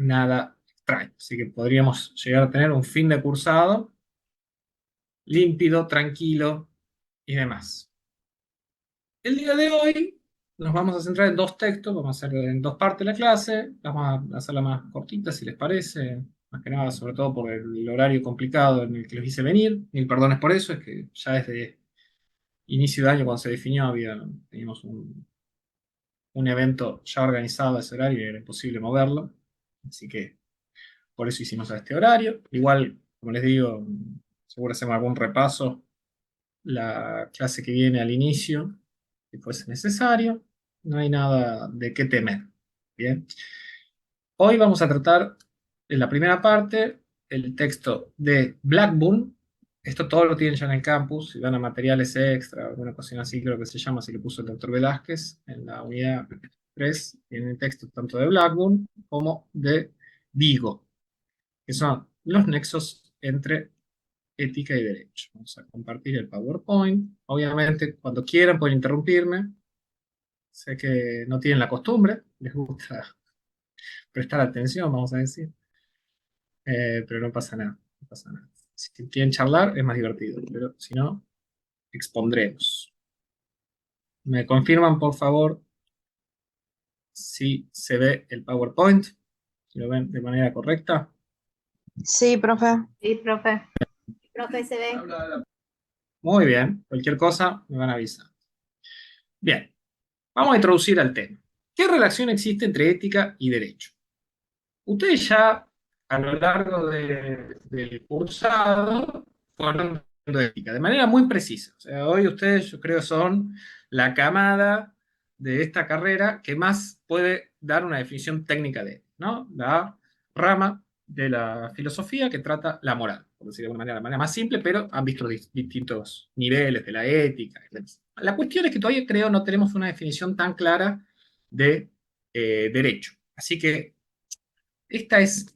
nada extraño. Así que podríamos llegar a tener un fin de cursado límpido, tranquilo y demás. El día de hoy nos vamos a centrar en dos textos, vamos a hacer en dos partes la clase, vamos a hacerla más cortita si les parece, más que nada sobre todo por el horario complicado en el que los hice venir. Mil perdones por eso, es que ya desde inicio de año cuando se definió teníamos un evento ya organizado a ese horario y era imposible moverlo, así que por eso hicimos a este horario. Igual, como les digo, seguro hacemos algún repaso la clase que viene al inicio, si fuese necesario. No hay nada de qué temer. Bien. Hoy vamos a tratar en la primera parte el texto de Blackburn. Esto todo lo tienen ya en el campus. Si van a materiales extra, alguna cosa así, creo que se llama, así lo puso el doctor Velázquez en la unidad 3, tienen el texto tanto de Blackburn como de Vigo, que son los nexos entre ética y derecho. Vamos a compartir el PowerPoint. Obviamente, cuando quieran pueden interrumpirme. Sé que no tienen la costumbre, les gusta prestar atención, vamos a decir. Pero no pasa nada, no pasa nada. Si quieren charlar es más divertido, pero si no, expondremos. ¿Me confirman, por favor, si se ve el PowerPoint? Si lo ven de manera correcta. Sí, profe. Sí, profe. Profe, se ve. Muy bien, cualquier cosa me van a avisar. Bien, vamos a introducir al tema. ¿Qué relación existe entre ética y derecho? Ustedes ya a lo largo del cursado fueron viendo ética de manera muy precisa. O sea, hoy ustedes yo creo son la camada de esta carrera que más puede dar una definición técnica de, ¿no? La rama de la filosofía que trata la moral, por decirlo de alguna manera, la manera más simple, pero han visto distintos niveles de la ética. La cuestión es que todavía creo no tenemos una definición tan clara de derecho. Así que esta es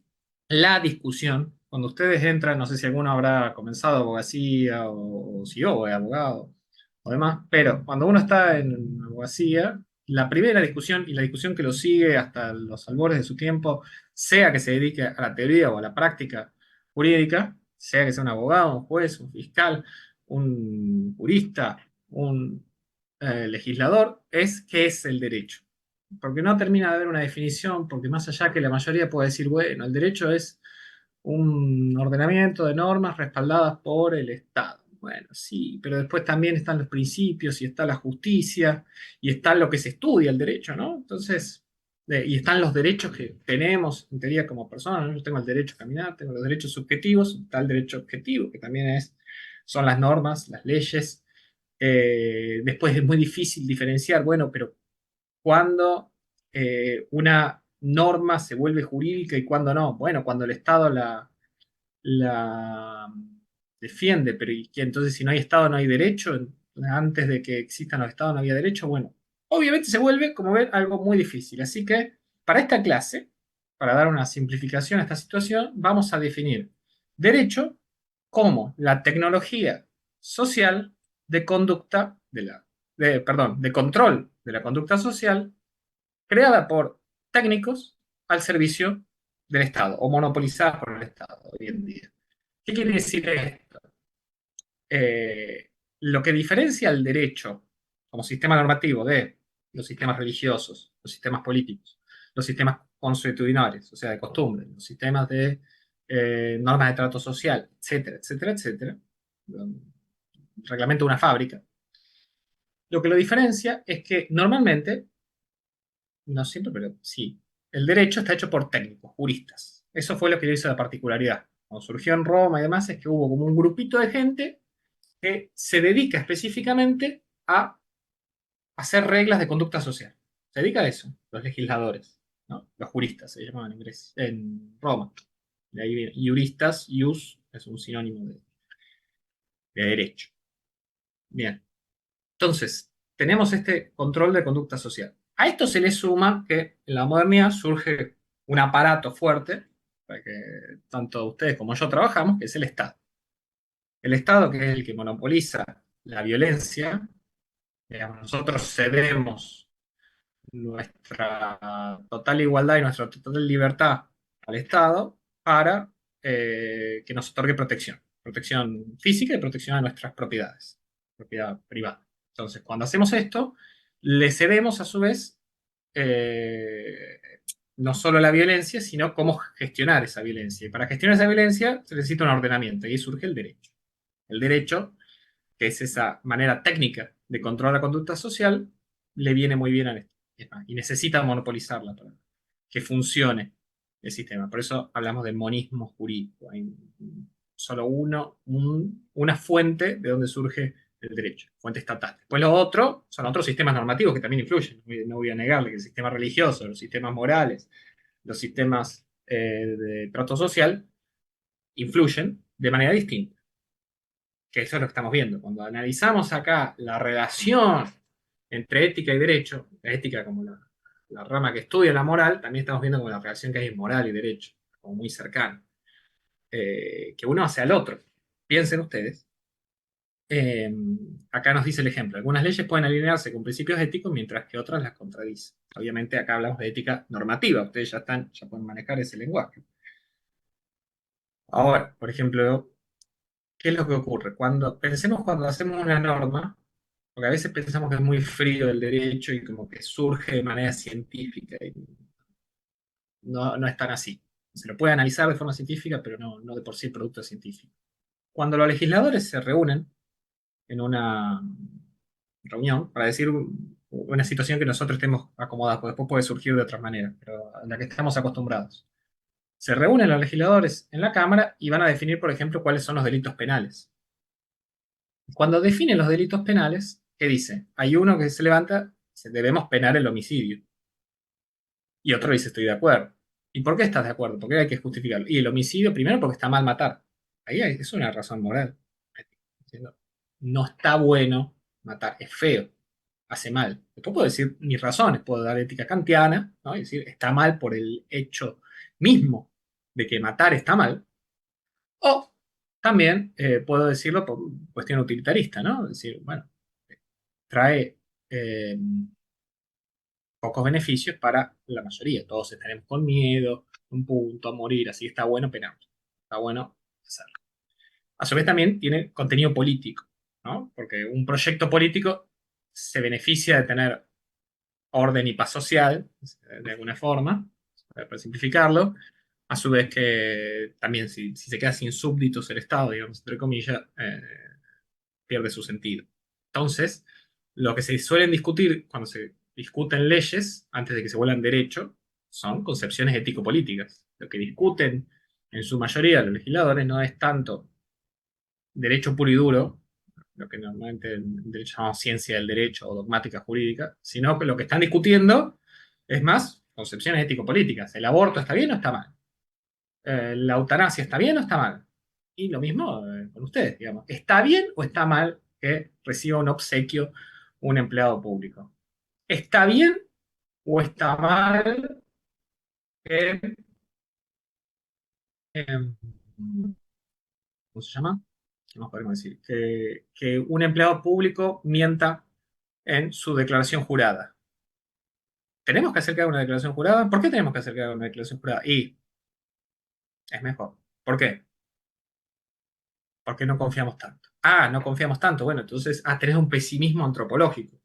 la discusión. Cuando ustedes entran, no sé si alguno habrá comenzado abogacía o si yo es abogado o demás, pero cuando uno está en abogacía, la primera discusión y la discusión que lo sigue hasta los albores de su tiempo, sea que se dedique a la teoría o a la práctica jurídica, sea que sea un abogado, un juez, un fiscal, un jurista, un legislador, es qué es el derecho, porque no termina de haber una definición, porque más allá que la mayoría puede decir, bueno, el derecho es un ordenamiento de normas respaldadas por el Estado. Bueno, sí, pero después también están los principios y está la justicia y está lo que se estudia el derecho, ¿no? Entonces, y están los derechos que tenemos, en teoría, como personas, ¿no? Yo tengo el derecho a caminar, tengo los derechos subjetivos, está el derecho objetivo, que también son las normas, las leyes. Después es muy difícil diferenciar, bueno, pero cuando una norma se vuelve jurídica y cuando no. Bueno, cuando el Estado la defiende, pero ¿y qué? Entonces si no hay Estado no hay derecho, antes de que existan los Estados no había derecho, bueno, obviamente se vuelve, como ven, algo muy difícil. Así que para esta clase, para dar una simplificación a esta situación, vamos a definir derecho como la tecnología social de conducta perdón, de control de la conducta social creada por técnicos al servicio del Estado o monopolizada por el Estado hoy en día. ¿Qué quiere decir esto? Lo que diferencia el derecho como sistema normativo de los sistemas religiosos, los sistemas políticos, los sistemas consuetudinarios, o sea, de costumbre, los sistemas de normas de trato social, etcétera, etcétera, etcétera, reglamento de una fábrica, lo que lo diferencia es que normalmente no siempre, pero sí. El derecho está hecho por técnicos, juristas. Eso fue lo que le hizo la particularidad. Cuando surgió en Roma y demás, es que hubo como un grupito de gente que se dedica específicamente a hacer reglas de conducta social. Se dedica a eso, los legisladores, ¿no? Los juristas se llamaban en Roma. De ahí viene, juristas, ius, es un sinónimo de derecho. Bien. Entonces, tenemos este control de conducta social. A esto se le suma que en la modernidad surge un aparato fuerte, para que tanto ustedes como yo trabajamos, que es el Estado. El Estado, que es el que monopoliza la violencia, digamos, nosotros cedemos nuestra total igualdad y nuestra total libertad al Estado para que nos otorgue protección física y protección a nuestras propiedades, propiedad privada. Entonces, cuando hacemos esto, le cedemos a su vez eh, no solo la violencia, sino cómo gestionar esa violencia. Y para gestionar esa violencia se necesita un ordenamiento, y ahí surge el derecho. El derecho, que es esa manera técnica de controlar la conducta social, le viene muy bien a esto. Y necesita monopolizarla para que funcione el sistema. Por eso hablamos de monismo jurídico. Hay solo una fuente de donde surge el derecho, fuente estatal. Después lo otro son otros sistemas normativos que también influyen. No voy a negarle que el sistema religioso, los sistemas morales, los sistemas de trato social influyen de manera distinta. Que eso es lo que estamos viendo. Cuando analizamos acá la relación entre ética y derecho, la ética como la rama que estudia la moral, también estamos viendo como la relación que hay en moral y derecho, como muy cercana. Que uno hace al otro. Piensen ustedes. Eh, Acá nos dice el ejemplo. Algunas leyes pueden alinearse con principios éticos mientras que otras las contradicen. Obviamente acá hablamos de ética normativa. Ustedes ya pueden manejar ese lenguaje. Ahora, por ejemplo, ¿qué es lo que ocurre? Cuando hacemos una norma, porque a veces pensamos que es muy frío el derecho y como que surge de manera científica y no es tan así. Se lo puede analizar de forma científica, pero no de por sí el producto científico. Cuando los legisladores se reúnen en una reunión para decir una situación que nosotros estemos acomodados, porque después puede surgir de otras maneras, pero a la que estamos acostumbrados. Se reúnen los legisladores en la Cámara y van a definir, por ejemplo, cuáles son los delitos penales. Cuando definen los delitos penales, ¿qué dice? Hay uno que se levanta, dice, debemos penar el homicidio. Y otro dice, estoy de acuerdo. ¿Y por qué estás de acuerdo? ¿Por qué hay que justificarlo? Y el homicidio, primero, porque está mal matar. Es una razón moral. No está bueno matar, es feo, hace mal. Después puedo decir mis razones, puedo dar ética kantiana, ¿no? Y decir, está mal por el hecho mismo de que matar está mal. O también puedo decirlo por cuestión utilitarista, ¿no? Es decir, bueno, trae eh, pocos beneficios para la mayoría. Todos estaremos con miedo, un punto, a morir, así está bueno, penamos. Está bueno hacerlo. A su vez también tiene contenido político, ¿no? Porque un proyecto político se beneficia de tener orden y paz social, de alguna forma, para simplificarlo, a su vez que también si se queda sin súbditos el Estado, digamos, entre comillas, pierde su sentido. Entonces, lo que se suelen discutir cuando se discuten leyes, antes de que se vuelvan derecho, son concepciones ético-políticas. Lo que discuten en su mayoría los legisladores no es tanto derecho puro y duro, lo que normalmente en derecho llamamos ciencia del derecho o dogmática jurídica, sino que lo que están discutiendo es más concepciones ético-políticas. ¿El aborto está bien o está mal? ¿La eutanasia está bien o está mal? Y lo mismo con ustedes, digamos. ¿Está bien o está mal que reciba un obsequio un empleado público? ¿Está bien o está mal que, eh, ¿cómo se llama? ¿Qué más podemos decir? Que un empleado público mienta en su declaración jurada. ¿Tenemos que hacer que haga una declaración jurada? ¿Por qué tenemos que hacer que haga una declaración jurada? Y es mejor. ¿Por qué? Porque no confiamos tanto. Ah, no confiamos tanto. Bueno, entonces, tenés un pesimismo antropológico. O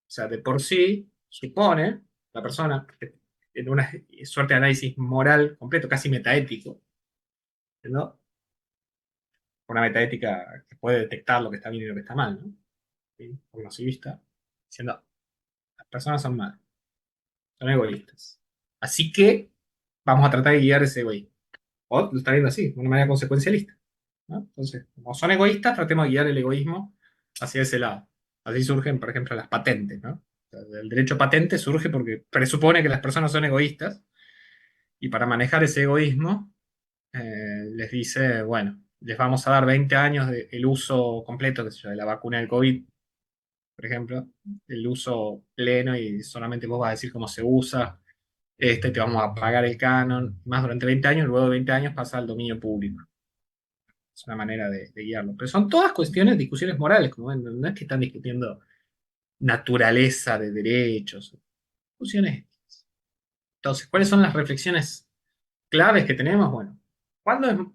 sea, de por sí, supone la persona, en una suerte de análisis moral completo, casi metaético, ¿no? Una metaética que puede detectar lo que está bien y lo que está mal, ¿no? ¿Sí? Cognoscivista, diciendo, las personas son malas, son egoístas. Así que vamos a tratar de guiar ese egoísmo. O lo está viendo así, de una manera consecuencialista, ¿no? Entonces, como son egoístas, tratemos de guiar el egoísmo hacia ese lado. Así surgen, por ejemplo, las patentes, ¿no? O sea, el derecho patente surge porque presupone que las personas son egoístas y para manejar ese egoísmo les dice, bueno, les vamos a dar 20 años del uso completo, qué sé yo, de la vacuna del COVID, por ejemplo, el uso pleno y solamente vos vas a decir cómo se usa, te vamos a pagar el canon, más durante 20 años, luego de 20 años pasa al dominio público. Es una manera de guiarlo. Pero son todas cuestiones, discusiones morales, como ven, no es que están discutiendo naturaleza de derechos, discusiones éticas. Entonces, ¿cuáles son las reflexiones claves que tenemos, bueno, ¿cuándo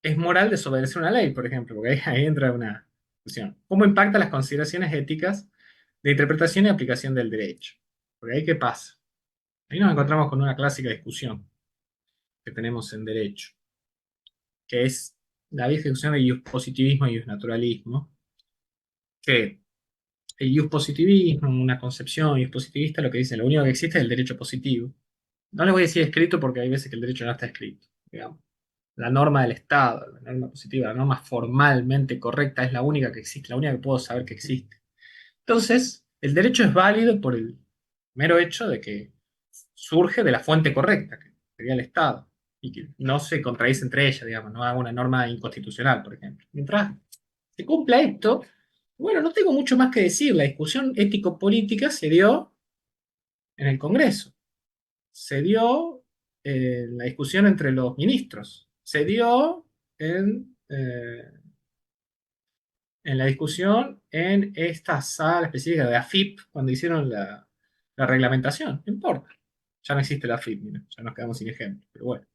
es moral desobedecer una ley, por ejemplo? Porque ahí entra una discusión. ¿Cómo impacta las consideraciones éticas de interpretación y aplicación del derecho? Porque ahí, ¿qué pasa? Ahí nos encontramos con una clásica discusión que tenemos en derecho, que es la vieja discusión de positivismo y naturalismo, que el positivismo, una concepción positivista, lo que dice, lo único que existe es el derecho positivo. No les voy a decir escrito porque hay veces que el derecho no está escrito, digamos. La norma del Estado, la norma positiva, la norma formalmente correcta es la única que existe, la única que puedo saber que existe. Entonces, el derecho es válido por el mero hecho de que surge de la fuente correcta, que sería el Estado, y que no se contradice entre ellas, digamos, no haga una norma inconstitucional, por ejemplo. Mientras se cumpla esto, bueno, no tengo mucho más que decir. La discusión ético-política se dio en el Congreso, se dio en la discusión entre los ministros, se dio en la discusión en esta sala específica de AFIP cuando hicieron la reglamentación. No importa. Ya no existe la AFIP, mira, ya nos quedamos sin ejemplo. Pero bueno,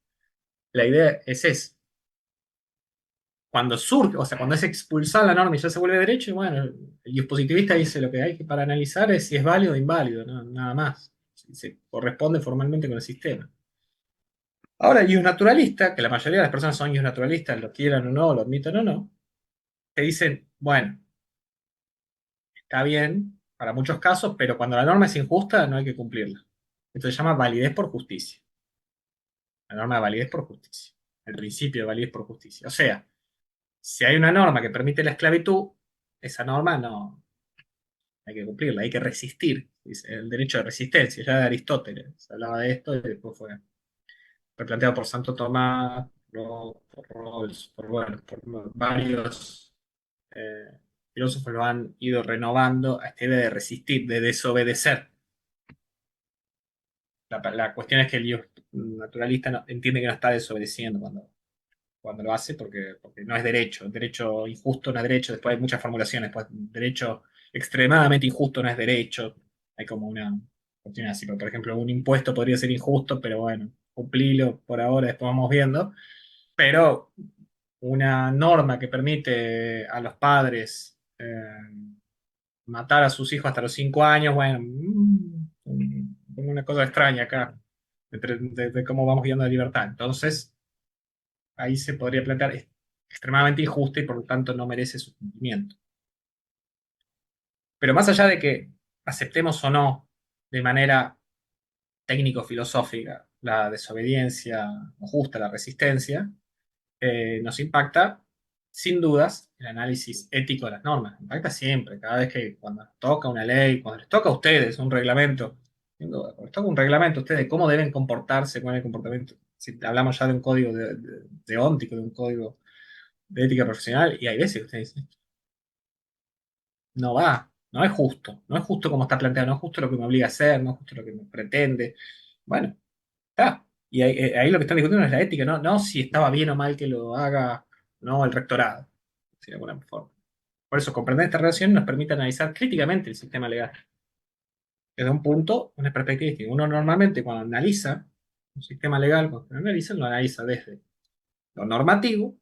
la idea es esa. Cuando surge, o sea, cuando es expulsada la norma y ya se vuelve derecho, bueno, el dispositivista dice lo que hay que para analizar es si es válido o inválido, nada más. Si se corresponde formalmente con el sistema. Ahora, el naturalista, que la mayoría de las personas son naturalistas, lo quieran o no, lo admitan o no, te dicen, bueno, está bien para muchos casos, pero cuando la norma es injusta no hay que cumplirla. Esto se llama validez por justicia. La norma de validez por justicia. El principio de validez por justicia. O sea, si hay una norma que permite la esclavitud, esa norma no hay que cumplirla, hay que resistir. Dice, el derecho de resistencia, ya de Aristóteles se hablaba de esto y después fue replanteado por Santo Tomás, por Rawls, bueno, por varios eh, filósofos lo han ido renovando a esta idea de resistir, de desobedecer. La cuestión es que el naturalista entiende que no está desobedeciendo cuando lo hace porque no es derecho. Derecho injusto no es derecho. Después hay muchas formulaciones. Pues, derecho extremadamente injusto no es derecho. Hay como una cuestión así. Por ejemplo, un impuesto podría ser injusto, pero bueno, cumplilo por ahora, después vamos viendo. Pero una norma que permite a los padres matar a sus hijos hasta los 5 años, bueno, una cosa extraña acá de cómo vamos viendo la libertad. Entonces, ahí se podría plantear es extremadamente injusta y por lo tanto no merece su cumplimiento. Pero más allá de que aceptemos o no de manera técnico-filosófica la desobediencia o justa, la resistencia, nos impacta sin dudas el análisis ético de las normas. Impacta siempre, cada vez que cuando nos toca una ley, cuando les toca a ustedes un reglamento, sin duda, cuando les toca un reglamento a ustedes de cómo deben comportarse con el comportamiento. Si hablamos ya de un código deóntico, de un código de ética profesional, y hay veces que ustedes dicen, no va, no es justo como está planteado, no es justo lo que me obliga a hacer, no es justo lo que me pretende. Bueno, está. Y ahí lo que están discutiendo es la ética, no si estaba bien o mal que lo haga, no el rectorado, de alguna forma. Por eso, comprender esta relación nos permite analizar críticamente el sistema legal desde un punto, una perspectiva distinta. Uno normalmente cuando analiza un sistema legal, cuando lo analiza desde lo normativo,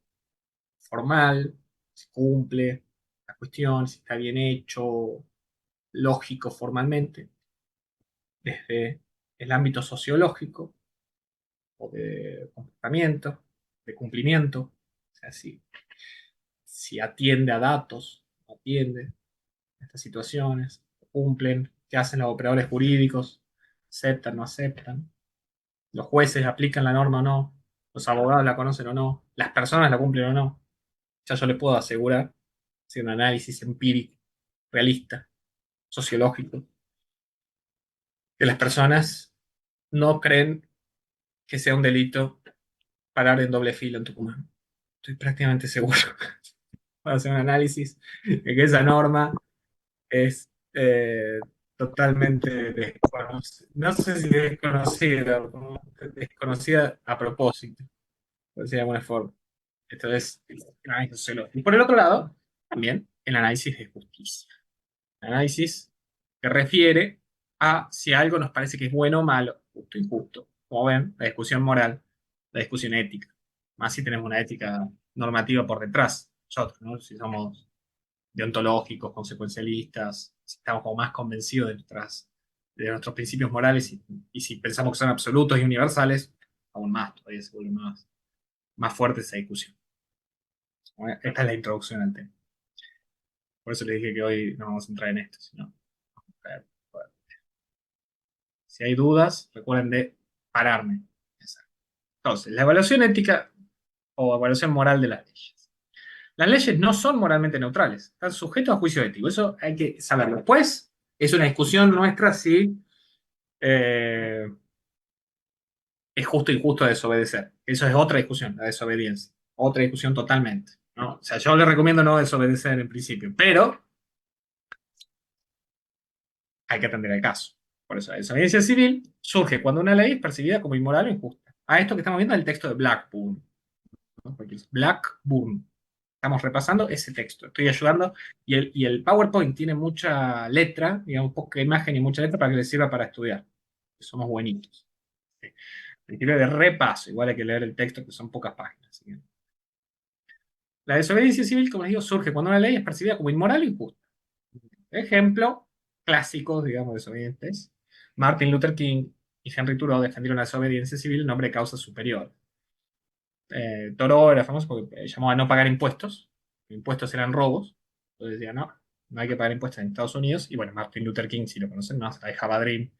formal, si cumple la cuestión, si está bien hecho, lógico formalmente, desde el ámbito sociológico o de comportamiento, de cumplimiento, o sea, si atiende a datos, no atiende a estas situaciones, cumplen, qué hacen los operadores jurídicos, aceptan, no aceptan, los jueces aplican la norma o no, los abogados la conocen o no, las personas la cumplen o no. Ya yo le puedo asegurar, si un análisis empírico, realista, sociológico, que las personas no creen que sea un delito parar en doble fila en Tucumán. Estoy prácticamente seguro para hacer un análisis de que esa norma es totalmente desconocida, no sé si desconocida, desconocida a propósito, por decir de alguna forma. Esto es el análisis sociológico. Y por el otro lado, también el análisis de justicia. El análisis que refiere a si algo nos parece que es bueno o malo, justo o injusto. Como ven, la discusión moral la discusión ética. Más si tenemos una ética normativa por detrás, nosotros, ¿no? Si somos deontológicos, consecuencialistas, si estamos como más convencidos de nuestros principios morales y si pensamos que son absolutos y universales, aún más, todavía se vuelve más fuerte esa discusión. Bueno, esta es la introducción al tema. Por eso les dije que hoy no vamos a entrar en esto, sino vamos a caer fuerte. Si hay dudas, recuerden de pararme. Entonces, la evaluación ética o evaluación moral de las leyes. Las leyes no son moralmente neutrales, están sujetas a juicio ético. Eso hay que saberlo. Después, es una discusión nuestra si eh, es justo o injusto desobedecer. Eso es otra discusión, la desobediencia. Otra discusión totalmente, ¿no? O sea, yo le recomiendo no desobedecer en principio, pero hay que atender el caso. Por eso la desobediencia civil surge cuando una ley es percibida como inmoral o injusta. A esto que estamos viendo es el texto de Blackburn, ¿no? Porque es Blackburn. Estamos repasando ese texto. Estoy ayudando y el PowerPoint tiene mucha letra, digamos, poca imagen y mucha letra para que les sirva para estudiar. Somos buenitos. ¿Sí? Principio de repaso, igual hay que leer el texto que son pocas páginas. ¿Sí? La desobediencia civil, como les digo, surge cuando una ley es percibida como inmoral o injusta. Ejemplo, clásicos, digamos, desobedientes. Martin Luther King y Henry Thoreau defendieron la desobediencia civil en nombre de causas superiores. Thoreau era famoso porque llamó a no pagar impuestos. Impuestos eran robos. Entonces decía, no, no hay que pagar impuestos en Estados Unidos. Y bueno, Martin Luther King, si lo conocen más, I Have a Dream,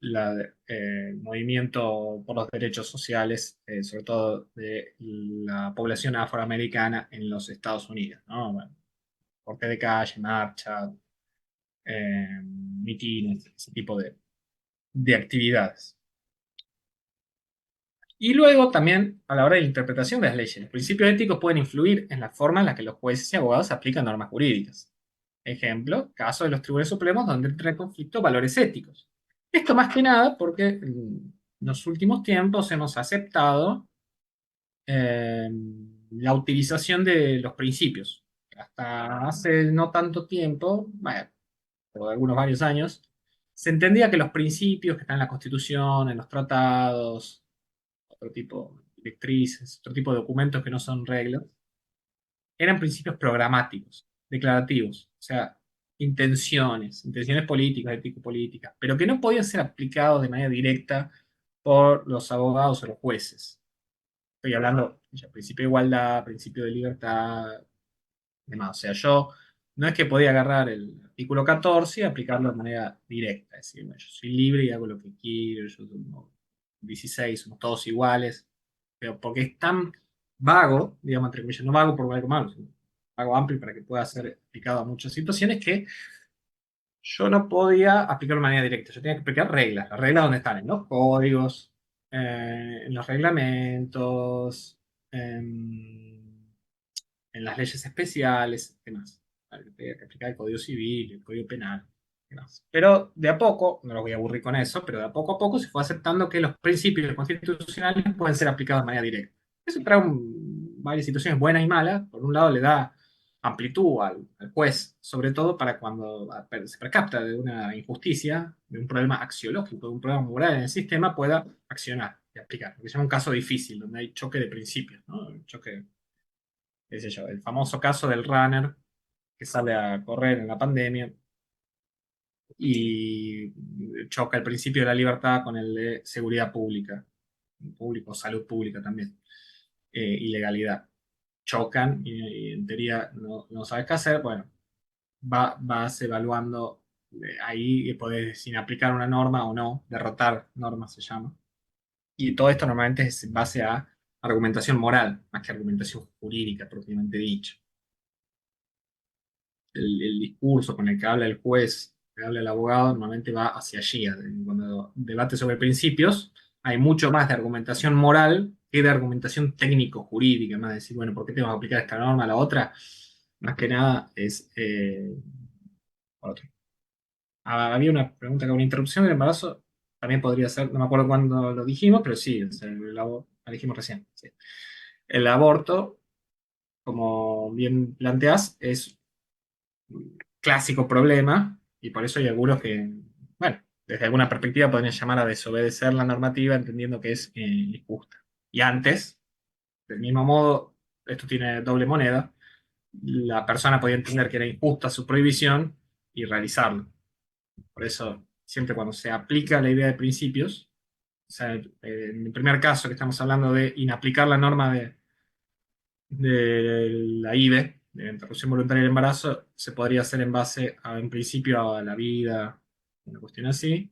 el movimiento por los derechos sociales, sobre todo de la población afroamericana en los Estados Unidos, ¿no? Bueno, corte de calle, marcha, mitines, ese tipo de actividades. Y luego también a la hora de la interpretación de las leyes, los principios éticos pueden influir en la forma en la que los jueces y abogados aplican normas jurídicas. Ejemplo, caso de los tribunales supremos donde entra en conflicto valores éticos. Esto más que nada porque en los últimos tiempos hemos aceptado eh, la utilización de los principios. Hasta hace no tanto tiempo, bueno, por algunos varios años, se entendía que los principios que están en la Constitución, en los tratados, otro tipo de directrices, otro tipo de documentos que no son reglas, eran principios programáticos, declarativos, o sea, intenciones políticas, ético-políticas, pero que no podían ser aplicados de manera directa por los abogados o los jueces. Estoy hablando de principio de igualdad, principio de libertad, demás. O sea, yo no es que podía agarrar el artículo 14 y aplicarlo de manera directa, es decir, bueno, yo soy libre y hago lo que quiero, yo tengo 16, somos todos iguales, pero porque es tan vago, digamos, entre comillas, no vago por algo malo, sino vago amplio para que pueda ser aplicado a muchas situaciones que yo no podía aplicarlo de manera directa, yo tenía que aplicar reglas. Las reglas donde están en los códigos, en los reglamentos, en las leyes especiales, demás. Tenía que aplicar el Código Civil, el Código Penal, demás. Pero de a poco, no los voy a aburrir con eso, pero de a poco se fue aceptando que los principios constitucionales pueden ser aplicados de manera directa. Eso trae varias situaciones buenas y malas. Por un lado, le da amplitud al juez, sobre todo para cuando se percata de una injusticia, de un problema axiológico, de un problema moral en el sistema, pueda accionar y aplicar. Lo que se llama un caso difícil, donde hay choque de principios, ¿no? Choque, qué sé yo, el famoso caso del runner que sale a correr en la pandemia y choca el principio de la libertad con el de seguridad pública, salud pública también, y legalidad. Chocan y en teoría no sabes qué hacer, bueno, vas evaluando ahí y podés, sin aplicar una norma o no, derrotar normas se llama. Y todo esto normalmente es en base a argumentación moral, más que argumentación jurídica propiamente dicha. El discurso con el que habla el juez, que habla el abogado, normalmente va hacia allí. Cuando debate sobre principios, hay mucho más de argumentación moral que de argumentación técnico-jurídica, más de decir, bueno, ¿por qué tengo que aplicar esta norma a la otra? Más que nada es otro. Había una pregunta con una interrupción del embarazo, también podría ser, no me acuerdo cuándo lo dijimos, pero sí, o sea, lo dijimos recién. Sí. El aborto, como bien planteás, es clásico problema, y por eso hay algunos que, bueno, desde alguna perspectiva podrían llamar a desobedecer la normativa entendiendo que es injusta. Y antes, del mismo modo, esto tiene doble moneda, la persona podía entender que era injusta su prohibición y realizarlo. Por eso, siempre cuando se aplica la idea de principios, o sea, en el primer caso que estamos hablando de inaplicar la norma de la IVE, de la interrupción voluntaria del embarazo, se podría hacer en base, en principio, a la vida, una cuestión así.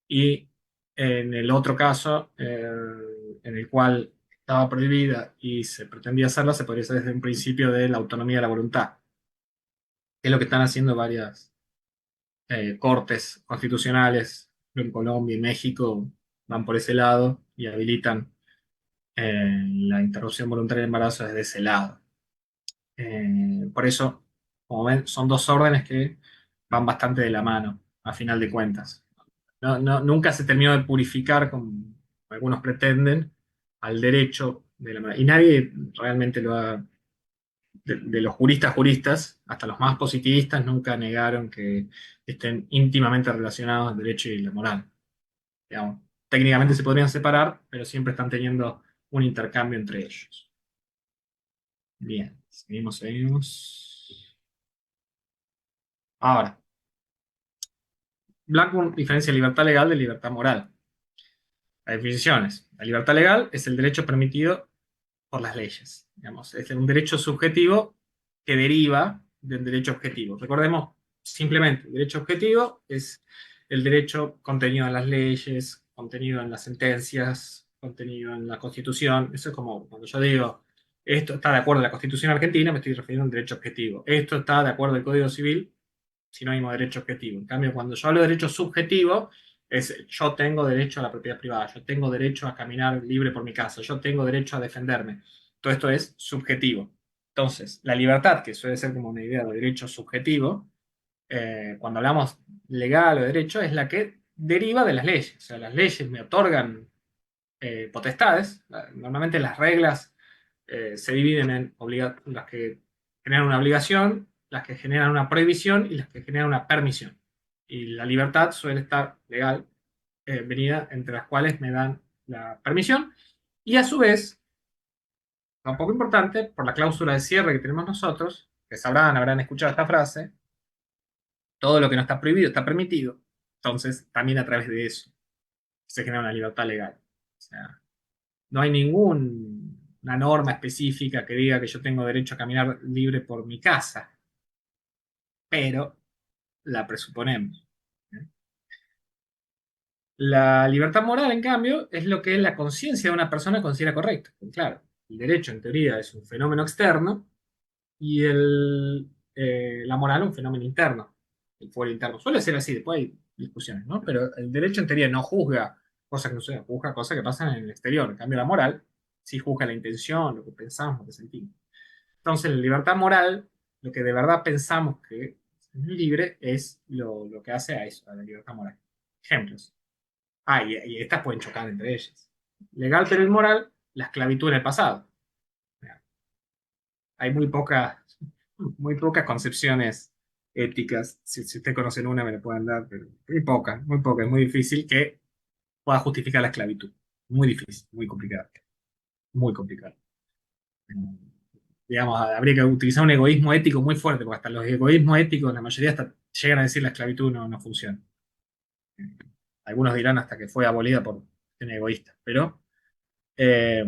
Y en el otro caso, en el cual estaba prohibida y se pretendía hacerla, se podría hacer desde un principio de la autonomía de la voluntad, que es lo que están haciendo varias cortes constitucionales en Colombia y México, van por ese lado y habilitan la interrupción voluntaria del embarazo desde ese lado. Por eso, como ven, son dos órdenes que van bastante de la mano, a final de cuentas. Nunca se terminó de purificar, como algunos pretenden, al derecho de la. Y nadie realmente lo ha. De los juristas, hasta los más positivistas, nunca negaron que estén íntimamente relacionados el derecho y la moral. Digamos, técnicamente se podrían separar, pero siempre están teniendo un intercambio entre ellos. Bien, seguimos. Ahora, Blackburn diferencia libertad legal de libertad moral. Las definiciones. La libertad legal es el derecho permitido por las leyes. Digamos, es un derecho subjetivo que deriva del derecho objetivo. Recordemos simplemente, el derecho objetivo es el derecho contenido en las leyes, contenido en las sentencias, contenido en la Constitución. Eso es como cuando yo digo, esto está de acuerdo a la Constitución argentina, me estoy refiriendo a un derecho objetivo. Esto está de acuerdo al Código Civil, sinónimo de derecho objetivo. En cambio, cuando yo hablo de derecho subjetivo, es yo tengo derecho a la propiedad privada, yo tengo derecho a caminar libre por mi casa, yo tengo derecho a defenderme. Todo esto es subjetivo. Entonces, la libertad, que suele ser como una idea de derecho subjetivo, cuando hablamos legal o de derecho, es la que deriva de las leyes. O sea, las leyes me otorgan potestades. Normalmente las reglas se dividen en las que generan una obligación, las que generan una prohibición y las que generan una permisión. Y la libertad suele estar legal, venida entre las cuales me dan la permisión y a su vez, un poco importante, por la cláusula de cierre que tenemos nosotros, que habrán escuchado esta frase, todo lo que no está prohibido está permitido. Entonces, también a través de eso se genera una libertad legal. O sea, no hay ninguna norma específica que diga que yo tengo derecho a caminar libre por mi casa, pero la presuponemos. ¿Eh? La libertad moral, en cambio, es lo que la conciencia de una persona considera correcto. Porque, claro, el derecho en teoría es un fenómeno externo y la moral un fenómeno interno, el fuero interno. Suele ser así, después hay discusiones, ¿no? Pero el derecho en teoría no juzga cosas que no suceden, juzga cosas que pasan en el exterior. En cambio, la moral sí juzga la intención, lo que pensamos, lo que sentimos. Entonces, la libertad moral, lo que de verdad pensamos que es libre, es lo que hace a eso, a la libertad moral. Ejemplos. Y estas pueden chocar entre ellas. Legal pero inmoral, la esclavitud en el pasado. Hay muy pocas concepciones éticas. Si usted conocen una, me la pueden dar, pero muy pocas. Es muy difícil que pueda justificar la esclavitud. Muy difícil, muy complicado. Muy complicado. Digamos, habría que utilizar un egoísmo ético muy fuerte, porque hasta los egoísmos éticos, la mayoría hasta llegan a decir la esclavitud no funciona. Algunos dirán hasta que fue abolida por un egoísta, pero eh,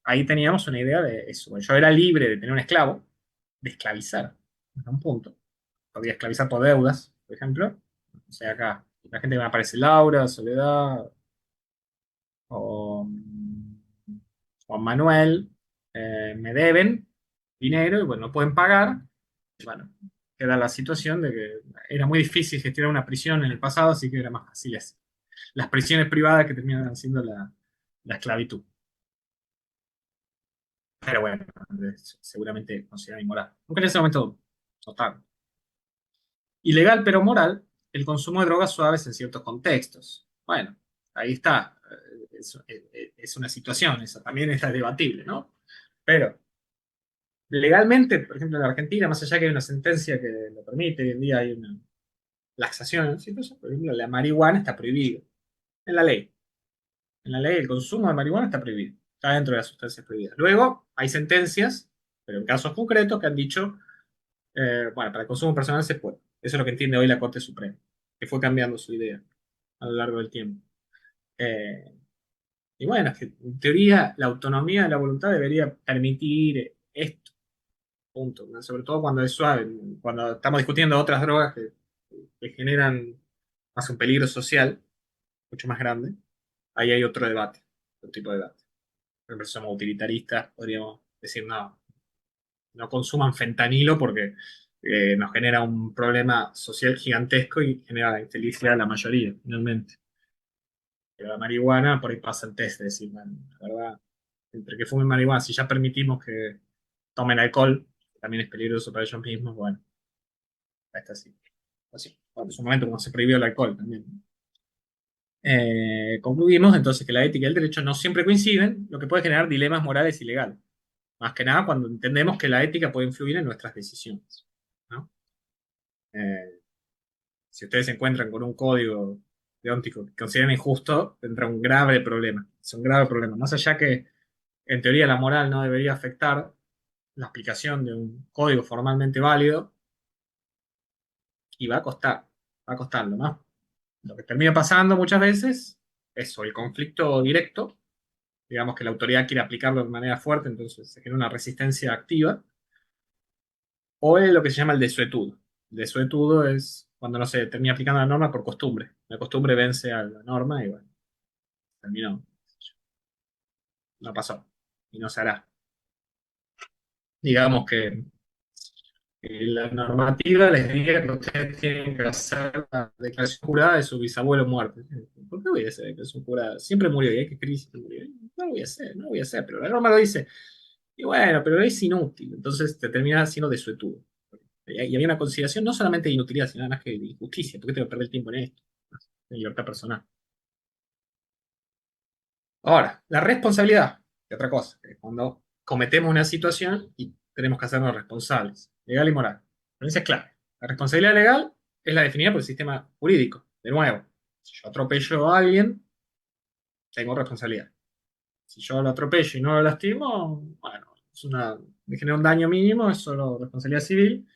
ahí teníamos una idea de eso. Yo era libre de tener un esclavo, de esclavizar, hasta un punto. Podía esclavizar por deudas, por ejemplo. O sea, acá la gente que me aparece Laura, Soledad o Juan Manuel, me deben dinero y bueno, no pueden pagar. Bueno, queda la situación de que era muy difícil gestionar una prisión en el pasado, así que era más fácil eso. Las prisiones privadas que terminan siendo la esclavitud. Pero bueno, seguramente considerado inmoral. Aunque en ese momento, total. Ilegal pero moral, el consumo de drogas suaves en ciertos contextos. Bueno, ahí está. Es una situación, esa también está debatible, ¿no? Pero legalmente, por ejemplo, en la Argentina, más allá que hay una sentencia que lo permite, hoy en día hay una laxación, ¿sí? Por ejemplo, la marihuana está prohibida en la ley. en la ley el consumo de marihuana está prohibido, está dentro de las sustancias prohibidas. Luego hay sentencias, pero en casos concretos, que han dicho, bueno, para el consumo personal se puede. Eso es lo que entiende hoy la Corte Suprema, que fue cambiando su idea a lo largo del tiempo. Eh, y bueno, es que en teoría la autonomía de la voluntad debería permitir esto, punto, ¿no? Sobre todo cuando es suave, cuando estamos discutiendo otras drogas que generan más un peligro social mucho más grande, ahí hay otro debate, otro tipo de debate. Por ejemplo, si somos utilitaristas, podríamos decir no, no consuman fentanilo porque nos genera un problema social gigantesco y genera la infelicidad de la mayoría, finalmente. Pero la marihuana, por ahí pasa el test de decir, bueno, la verdad, entre que fumen marihuana, si ya permitimos que tomen alcohol, que también es peligroso para ellos mismos, bueno, está así. Así. Bueno, en su momento, como se prohibió el alcohol también. Concluimos entonces que la ética y el derecho no siempre coinciden, lo que puede generar dilemas morales y legales. Más que nada cuando entendemos que la ética puede influir en nuestras decisiones, ¿no? Eh, si ustedes se encuentran con un código deóntico que consideran injusto, tendrá un grave problema. Es un grave problema. Más allá que en teoría la moral no debería afectar la aplicación de un código formalmente válido, y va a costarlo, ¿no? Lo que termina pasando muchas veces es o el conflicto directo, digamos que la autoridad quiere aplicarlo de manera fuerte, entonces se genera una resistencia activa, o es lo que se llama el desuetudo. El desuetudo es cuando no se termina aplicando la norma por costumbre. La costumbre vence a la norma y bueno, terminó. No pasó y no se hará. Digamos que la normativa les diga que ustedes tienen que hacer la declaración jurada de su bisabuelo muerto. ¿Por qué voy a hacer declaración jurada? Siempre murió y hay que crisis murió. No lo voy a hacer, no lo voy a hacer, pero la norma lo dice. Y bueno, pero es inútil. Entonces te termina siendo desuetudo. Y había una consideración no solamente de inutilidad, sino además que de injusticia. ¿Por qué tengo que perder el tiempo en esto? En libertad personal. Ahora, la responsabilidad, que otra cosa, que es cuando cometemos una situación y tenemos que hacernos responsables, legal y moral. Pero eso es clave. La responsabilidad legal es la definida por el sistema jurídico. De nuevo, si yo atropello a alguien, tengo responsabilidad. Si yo lo atropello y no lo lastimo, bueno, me genera un daño mínimo, es solo responsabilidad civil.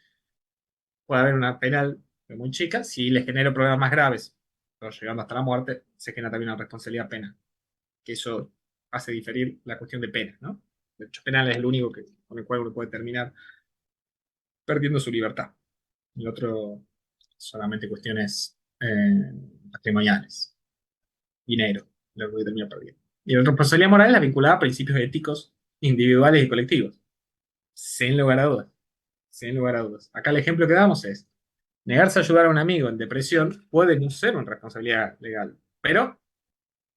Puede haber una penal pero muy chica. Si le genero problemas más graves, pero llegando hasta la muerte, se genera también una responsabilidad penal. Que eso hace diferir la cuestión de penas, ¿no? El hecho penal es el único con el cual uno puede terminar perdiendo su libertad. El otro, solamente cuestiones patrimoniales, dinero, lo que termina perdiendo. Y la responsabilidad moral es la vinculada a principios éticos individuales y colectivos, sin lugar a dudas. Sin lugar a dudas. Acá el ejemplo que damos es, negarse a ayudar a un amigo en depresión puede no ser una responsabilidad legal, pero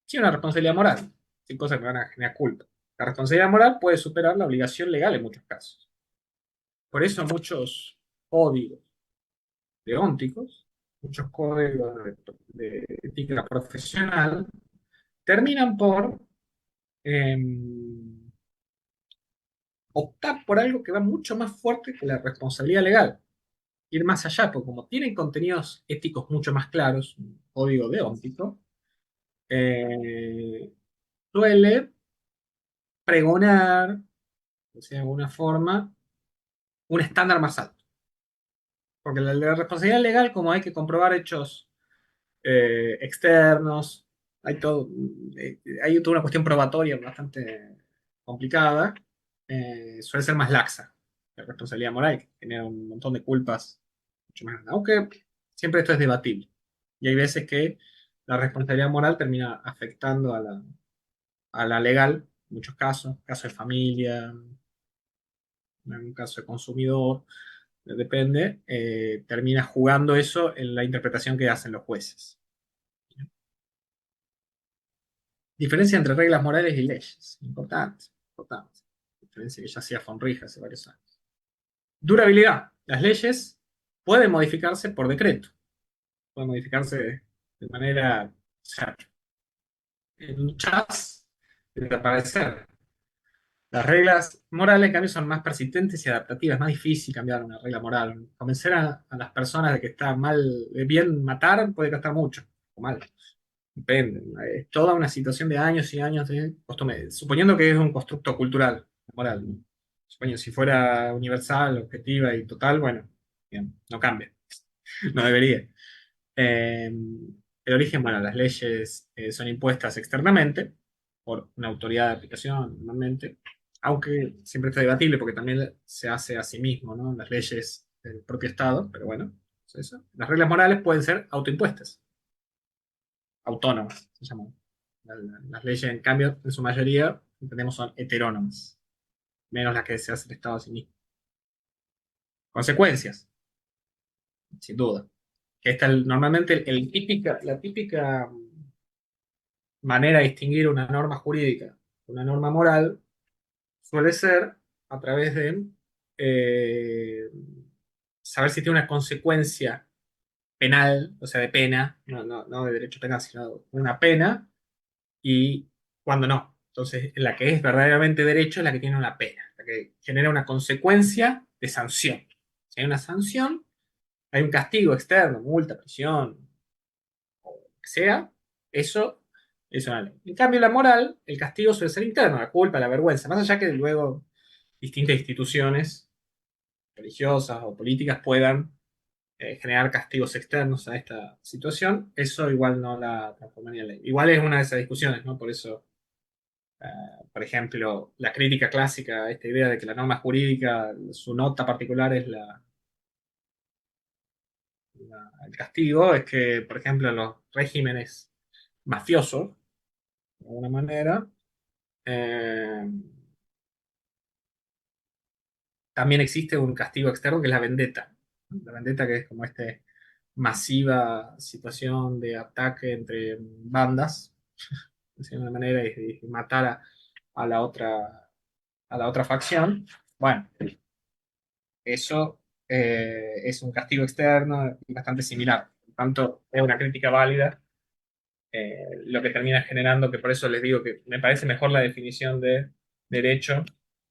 sí una responsabilidad moral, sin cosas que van a generar culpa. La responsabilidad moral puede superar la obligación legal en muchos casos. Por eso muchos códigos deónticos, muchos códigos de ética profesional, terminan por eh, optar por algo que va mucho más fuerte que la responsabilidad legal. Ir más allá, porque como tienen contenidos éticos mucho más claros, un código deóntico, eh, suele pregonar, o sea, de alguna forma, un estándar más alto. Porque la responsabilidad legal, como hay que comprobar hechos externos, hay toda una cuestión probatoria bastante complicada, suele ser más laxa. La responsabilidad moral que genera un montón de culpas mucho más grandes. Aunque siempre esto es debatible. Y hay veces que la responsabilidad moral termina afectando a la legal, en muchos casos, casos de familia, en un caso de consumidor, depende, termina jugando eso en la interpretación que hacen los jueces. Diferencia entre reglas morales y leyes. Importante, importante. Diferencia que ya hacía von Rija hace varios años. Durabilidad. Las leyes pueden modificarse por decreto. Pueden modificarse de manera, o sea, en chas, desaparecer. Las reglas morales, en cambio, son más persistentes y adaptativas. Es más difícil cambiar una regla moral. Convencer a las personas de que está mal, de bien matar, puede costar mucho, o mal. Depende. Es toda una situación de años y años de costumbre. Suponiendo que es un constructo cultural, moral, ¿no? Supongo, si fuera universal, objetiva y total, bueno, bien, no cambia. No debería. Eh, el origen, bueno, las leyes son impuestas externamente por una autoridad de aplicación, normalmente, aunque siempre está debatible porque también se hace a sí mismo, ¿no? Las leyes del propio Estado, pero bueno, es eso. Las reglas morales pueden ser autoimpuestas, autónomas, se llaman. Las leyes, en cambio, en su mayoría, entendemos, son heterónomas, menos las que se hace el Estado a sí mismo. Consecuencias, sin duda. Que normalmente la típica manera de distinguir una norma jurídica de una norma moral suele ser a través de eh, saber si tiene una consecuencia penal, o sea, de pena, no de derecho penal, sino una pena, y cuando no. Entonces, la que es verdaderamente derecho es la que tiene una pena, la que genera una consecuencia de sanción. Si hay una sanción, hay un castigo externo, multa, prisión, o lo que sea, eso es una ley. En cambio, la moral, el castigo suele ser interno, la culpa, la vergüenza, más allá que luego distintas instituciones religiosas o políticas puedan generar castigos externos a esta situación, eso igual no la transformaría en ley. Igual es una de esas discusiones, ¿no? Por eso, por ejemplo, la crítica clásica a esta idea de que la norma jurídica, su nota particular es el castigo, es que, por ejemplo, en los regímenes mafiosos, de alguna manera, eh, también existe un castigo externo que es la vendetta. La vendetta, que es como esta masiva situación de ataque entre bandas, de alguna manera, y matar a a la otra facción. Bueno, eso es un castigo externo y bastante similar. Por tanto, es una crítica válida, lo que termina generando, que por eso les digo que me parece mejor la definición de derecho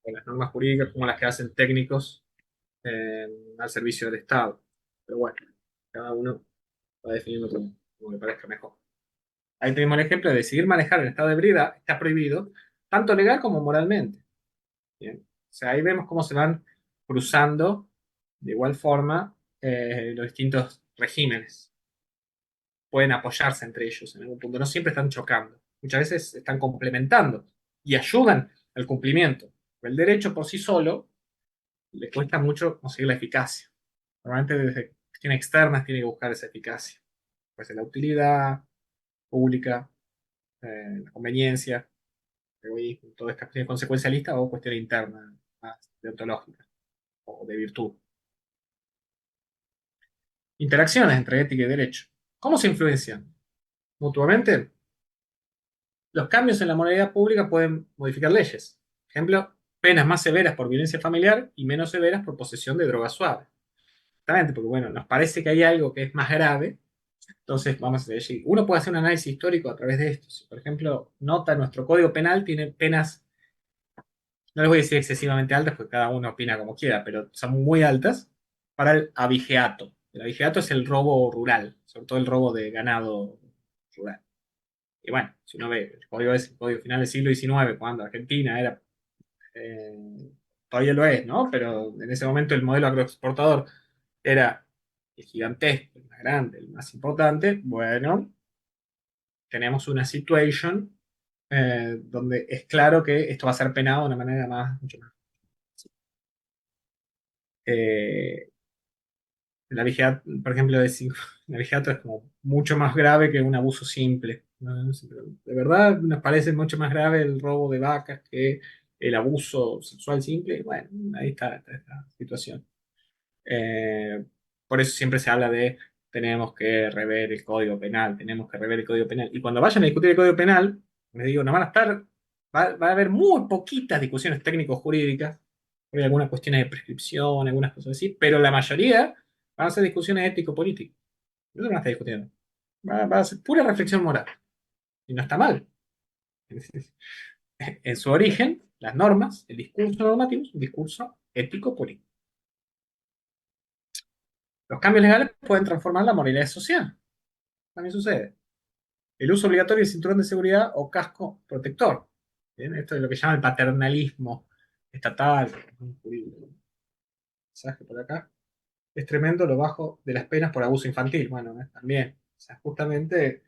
de las normas jurídicas como las que hacen técnicos eh, al servicio del Estado. Pero bueno, cada uno va definiendo como le parezca mejor. Ahí tenemos el ejemplo de decidir manejar en estado de ebriedad, está prohibido, tanto legal como moralmente. ¿Bien? O sea, ahí vemos cómo se van cruzando de igual forma los distintos regímenes. Pueden apoyarse entre ellos en algún punto, no siempre están chocando. Muchas veces están complementando y ayudan al cumplimiento. El derecho por sí solo le cuesta mucho conseguir la eficacia. Normalmente desde cuestiones externas tiene que buscar esa eficacia. Pues la utilidad pública, la conveniencia, el egoísmo, toda esta cuestión consecuencialista o cuestión interna, más deontológica o de virtud. Interacciones entre ética y derecho. ¿Cómo se influencian mutuamente? Los cambios en la moralidad pública pueden modificar leyes. Por ejemplo, penas más severas por violencia familiar y menos severas por posesión de drogas suaves. Exactamente, porque bueno, nos parece que hay algo que es más grave. Entonces, vamos a decir, uno puede hacer un análisis histórico a través de esto. Si, por ejemplo, nota nuestro código penal tiene penas, no les voy a decir excesivamente altas, porque cada uno opina como quiera, pero son muy altas para el abigeato. El abigeato es el robo rural, sobre todo el robo de ganado rural. Y bueno, si uno ve, el código es el código final del siglo XIX, cuando Argentina era, eh, todavía lo es, ¿no? Pero en ese momento el modelo agroexportador era el gigantesco, el más grande, el más importante. Bueno, tenemos una situation donde es claro que esto va a ser penado de una manera mucho más. Eh, la vigilancia, por ejemplo, la vigilancia es como mucho más grave que un abuso simple, ¿no? De verdad, nos parece mucho más grave el robo de vacas que el abuso sexual simple. Bueno, ahí está esta situación. Eh, por eso siempre se habla de tenemos que rever el código penal, tenemos que rever el código penal. Y cuando vayan a discutir el código penal, les digo, no van a estar, va a haber muy poquitas discusiones técnico-jurídicas, hay algunas cuestiones de prescripción, algunas cosas así, pero la mayoría van a ser discusiones ético-políticas. No van a estar discutiendo. Va a ser pura reflexión moral. Y no está mal. En su origen, las normas, el discurso normativo es un discurso ético-político. Los cambios legales pueden transformar la moralidad social. También sucede. el uso obligatorio del cinturón de seguridad o casco protector. ¿Bien? Esto es lo que llama el paternalismo estatal. Mensaje por acá. Es tremendo lo bajo de las penas por abuso infantil. Bueno, ¿no? También. O sea, justamente,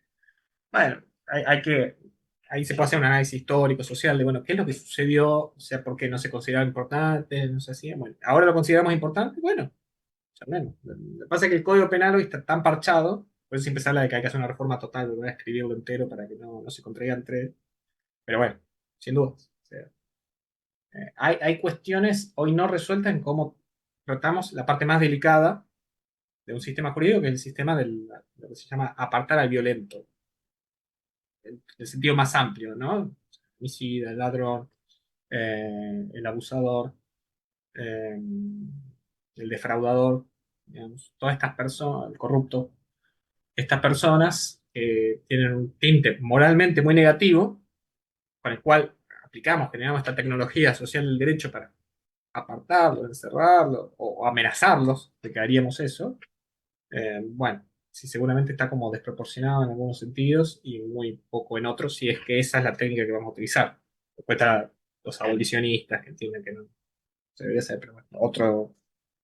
bueno, hay que, ahí se puede hacer un análisis histórico, social, de, bueno, qué es lo que sucedió, o sea, por qué no se consideraba importante, no sé si, bueno, ahora lo consideramos importante, bueno, charlemos. Lo que pasa es que el Código Penal hoy está tan parchado, por eso siempre se habla de que hay que hacer una reforma total, volver a escribirlo entero para que no se contraiga entre, pero bueno, sin dudas. O sea, hay cuestiones hoy no resueltas en cómo tratamos la parte más delicada de un sistema jurídico, que es el sistema del lo que se llama apartar al violento, el sentido más amplio, ¿no? El homicida, el ladrón, el abusador, eh, el defraudador, digamos, todas estas personas, el corrupto, estas personas tienen un tinte moralmente muy negativo, con el cual aplicamos, generamos esta tecnología social del derecho para apartarlos, encerrarlos o amenazarlos de que haríamos eso. Bueno, sí, seguramente está como desproporcionado en algunos sentidos y muy poco en otros, si es que esa es la técnica que vamos a utilizar. Después están los abolicionistas que entienden que no se debería hacer, pero bueno,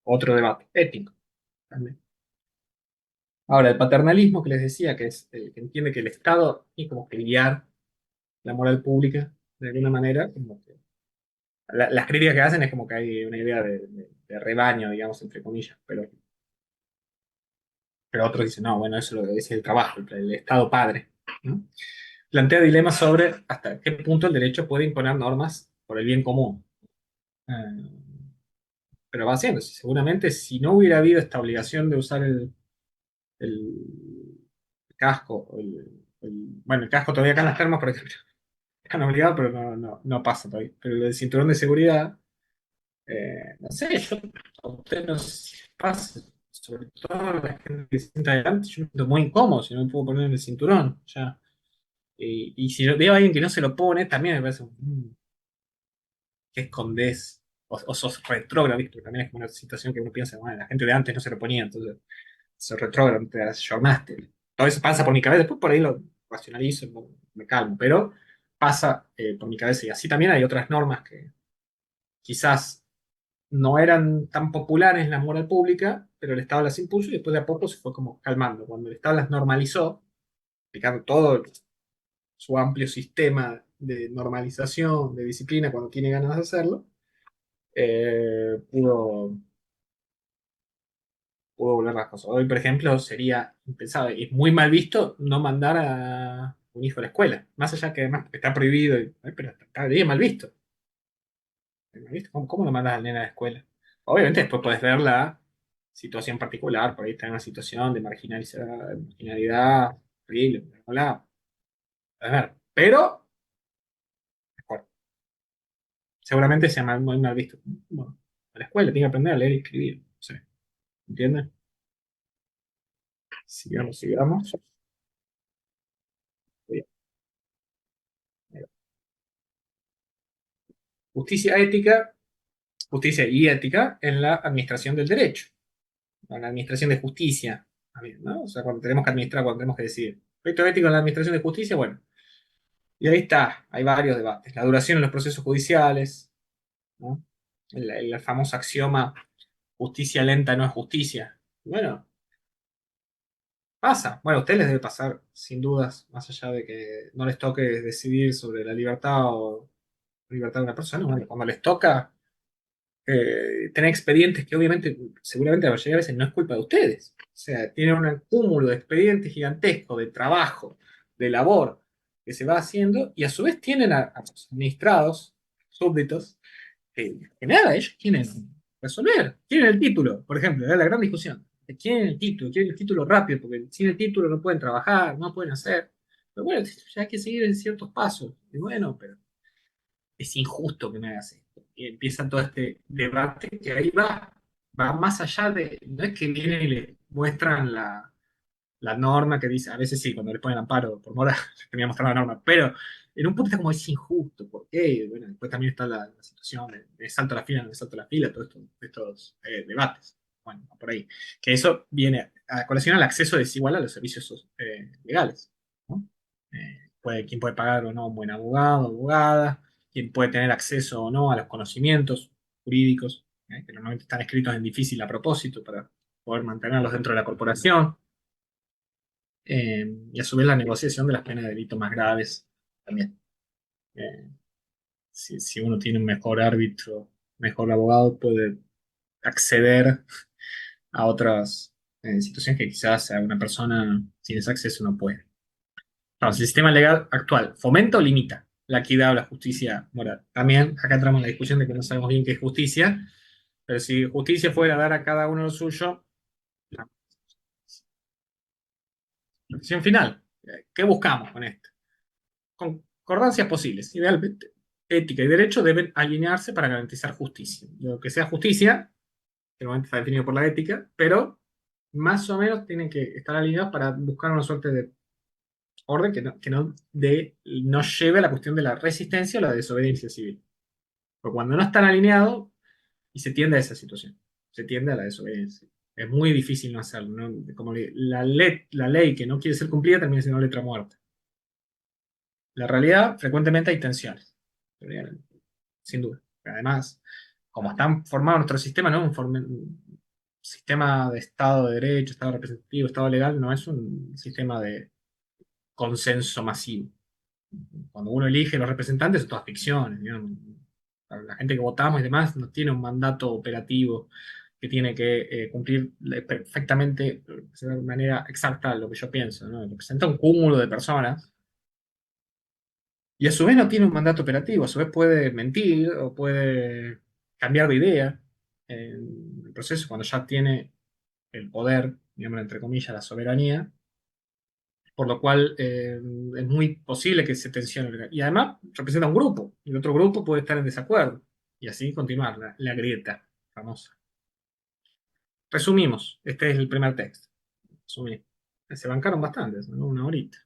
otro debate ético también. Ahora, el paternalismo que les decía, que es el que entiende que el Estado tiene como que guiar la moral pública de alguna manera, como que las críticas que hacen es como que hay una idea de rebaño, digamos, entre comillas, pero otros dicen, no, bueno, eso lo es el trabajo, el Estado padre, ¿no? Plantea dilemas sobre hasta qué punto el derecho puede imponer normas por el bien común. Eh, pero va haciendo, seguramente si no hubiera habido esta obligación de usar el casco, bueno, el casco todavía acá en las termas, por ejemplo, están obligados, pero no pasa todavía. Pero el cinturón de seguridad, no sé, yo a usted no sé si pasa, sobre todo la gente que se sienta adelante, yo me siento muy incómodo si no me puedo poner el cinturón. Ya. Y si veo a alguien que no se lo pone, también me parece, ¿qué escondés? O sos retrógrado, ¿viste? Porque también es como una situación que uno piensa, bueno, la gente de antes no se lo ponía, entonces sos retrógrado, te ayornaste. Todo eso pasa por mi cabeza, después por ahí lo racionalizo, me calmo, pero pasa por mi cabeza. Y así también hay otras normas que quizás no eran tan populares en la moral pública, pero el Estado las impuso y después de a poco se fue como calmando. Cuando el Estado las normalizó, aplicando todo su amplio sistema de normalización, de disciplina, cuando tiene ganas de hacerlo, pudo volver las cosas. Hoy, por ejemplo, sería impensable, es muy mal visto no mandar a un hijo a la escuela, más allá que además está prohibido, pero está bien mal visto. ¿Viste? ¿Cómo lo mandas al nene a la escuela? Obviamente después puedes ver la situación particular, por ahí está en una situación de marginalidad, horrible, bla, bla, bla. A ver, pero mejor. Seguramente sea muy mal visto. Bueno, a la escuela tiene que aprender a leer y escribir. No sé, ¿entiendes? Sigamos. Bien. Justicia ética, justicia y ética en la administración del derecho, en la administración de justicia, también, ¿no? O sea, cuando tenemos que administrar, cuando tenemos que decidir. Aspecto ético en la administración de justicia, bueno, y ahí está, hay varios debates. La duración en los procesos judiciales, ¿no? El famoso axioma, justicia lenta no es justicia. Bueno, pasa. Bueno, a ustedes les debe pasar, sin dudas, más allá de que no les toque decidir sobre la libertad o libertad de una persona. Bueno, cuando les toca tener expedientes que obviamente, seguramente la mayoría de veces no es culpa de ustedes. O sea, tienen un cúmulo de expedientes gigantesco de trabajo, de labor que se va haciendo y a su vez tienen a los administrados, súbditos, que nada, ellos quieren resolver, quieren el título, por ejemplo, era la gran discusión. Quieren el título rápido, porque sin el título no pueden trabajar, no pueden hacer. Pero bueno, ya hay que seguir en ciertos pasos. Y bueno, pero es injusto que me hagas esto. Y empieza todo este debate que ahí va más allá de, no es que vienen y le muestran la norma que dice, a veces sí, cuando le ponen amparo por mora, termina mostrando la norma, pero en un punto está como es injusto, ¿por qué? Bueno, después también está la situación de salto a la fila, no de salto a la fila, todos estos debates. Bueno, por ahí. Que eso viene a colación al acceso desigual a los servicios legales, ¿no? quién puede pagar o no un buen abogado, abogada, quién puede tener acceso o no a los conocimientos jurídicos, que normalmente están escritos en difícil a propósito para poder mantenerlos dentro de la corporación, y a su vez la negociación de las penas de delito más graves también. Eh, si uno tiene un mejor árbitro, mejor abogado, puede acceder a otras situaciones que quizás a una persona sin ese acceso no puede. Vamos, el sistema legal actual, ¿fomenta o limita la equidad o la justicia moral? También acá entramos en la discusión de que no sabemos bien qué es justicia, pero si justicia fuera dar a cada uno lo suyo, la decisión final, ¿qué buscamos con esto? Concordancias posibles. Idealmente, ética y derecho deben alinearse para garantizar justicia. Lo que sea justicia, que normalmente está definido por la ética, pero más o menos tienen que estar alineados para buscar una suerte de orden no lleve a la cuestión de la resistencia o la desobediencia civil. Porque cuando no están alineados, y se tiende a esa situación, se tiende a la desobediencia. Es muy difícil no hacerlo, ¿no? Como la ley que no quiere ser cumplida termina siendo letra muerta. La realidad, frecuentemente hay tensiones, sin duda. Además, como está formado nuestro sistema, no es un sistema de Estado de Derecho, Estado representativo, Estado legal, no es un sistema de consenso masivo. Cuando uno elige los representantes, son todas ficciones, digamos. La gente que votamos y demás no tiene un mandato operativo que tiene que cumplir perfectamente, de manera exacta lo que yo pienso, ¿no? Representa un cúmulo de personas y a su vez no tiene un mandato operativo, a su vez puede mentir o puede cambiar de idea en el proceso cuando ya tiene el poder, digamos, entre comillas, la soberanía, por lo cual es muy posible que se tensione. Y además representa un grupo, y el otro grupo puede estar en desacuerdo, y así continuar la grieta famosa. Resumimos, este es el primer texto. Resumimos. Se bancaron bastante, ¿no? Una horita.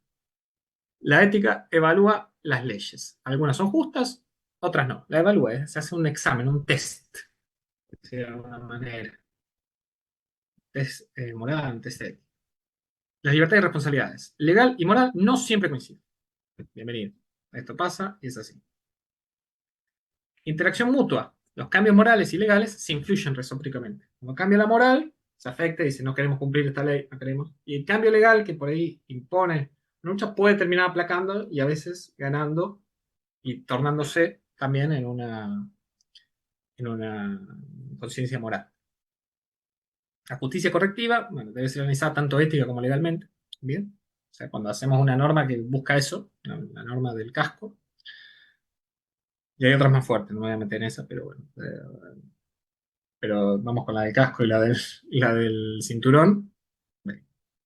La ética evalúa las leyes. Algunas son justas, otras no. La evalúa, se hace un examen, un test, de alguna manera. Test moral, un test ético. Las libertades y responsabilidades. Legal y moral no siempre coinciden. Bienvenido. Esto pasa y es así. Interacción mutua. Los cambios morales y legales se influyen recíprocamente. Cuando cambia la moral, se afecta y dice no queremos cumplir esta ley, no queremos. Y el cambio legal que por ahí impone lucha puede terminar aplacando y a veces ganando y tornándose también en una conciencia moral. La justicia correctiva, bueno, debe ser analizada tanto ética como legalmente. Bien. O sea, cuando hacemos una norma que busca eso, la norma del casco, y hay otras más fuertes, no me voy a meter en esa, pero bueno. Pero vamos con la del casco y la del cinturón.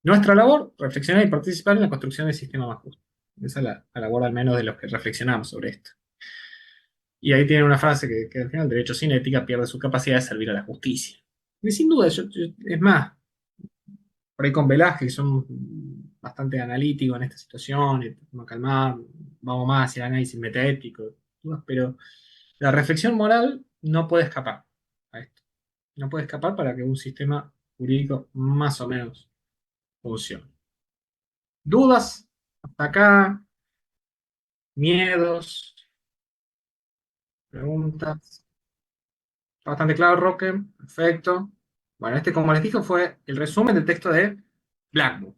Nuestra labor, reflexionar y participar en la construcción del sistema más justo. Esa es la labor al menos de los que reflexionamos sobre esto. Y ahí tiene una frase que al final el derecho sin ética pierde su capacidad de servir a la justicia. Y sin duda, es más, por ahí con Velázquez, que son bastante analíticos en esta situación, vamos a calmar, vamos más hacia el análisis metaético, pero la reflexión moral no puede escapar a esto. No puede escapar para que un sistema jurídico más o menos funcione. ¿Dudas? Hasta acá, miedos, preguntas. ¿Está bastante claro, Roque? Perfecto. Bueno, este, como les dije, fue el resumen del texto de Blackbook.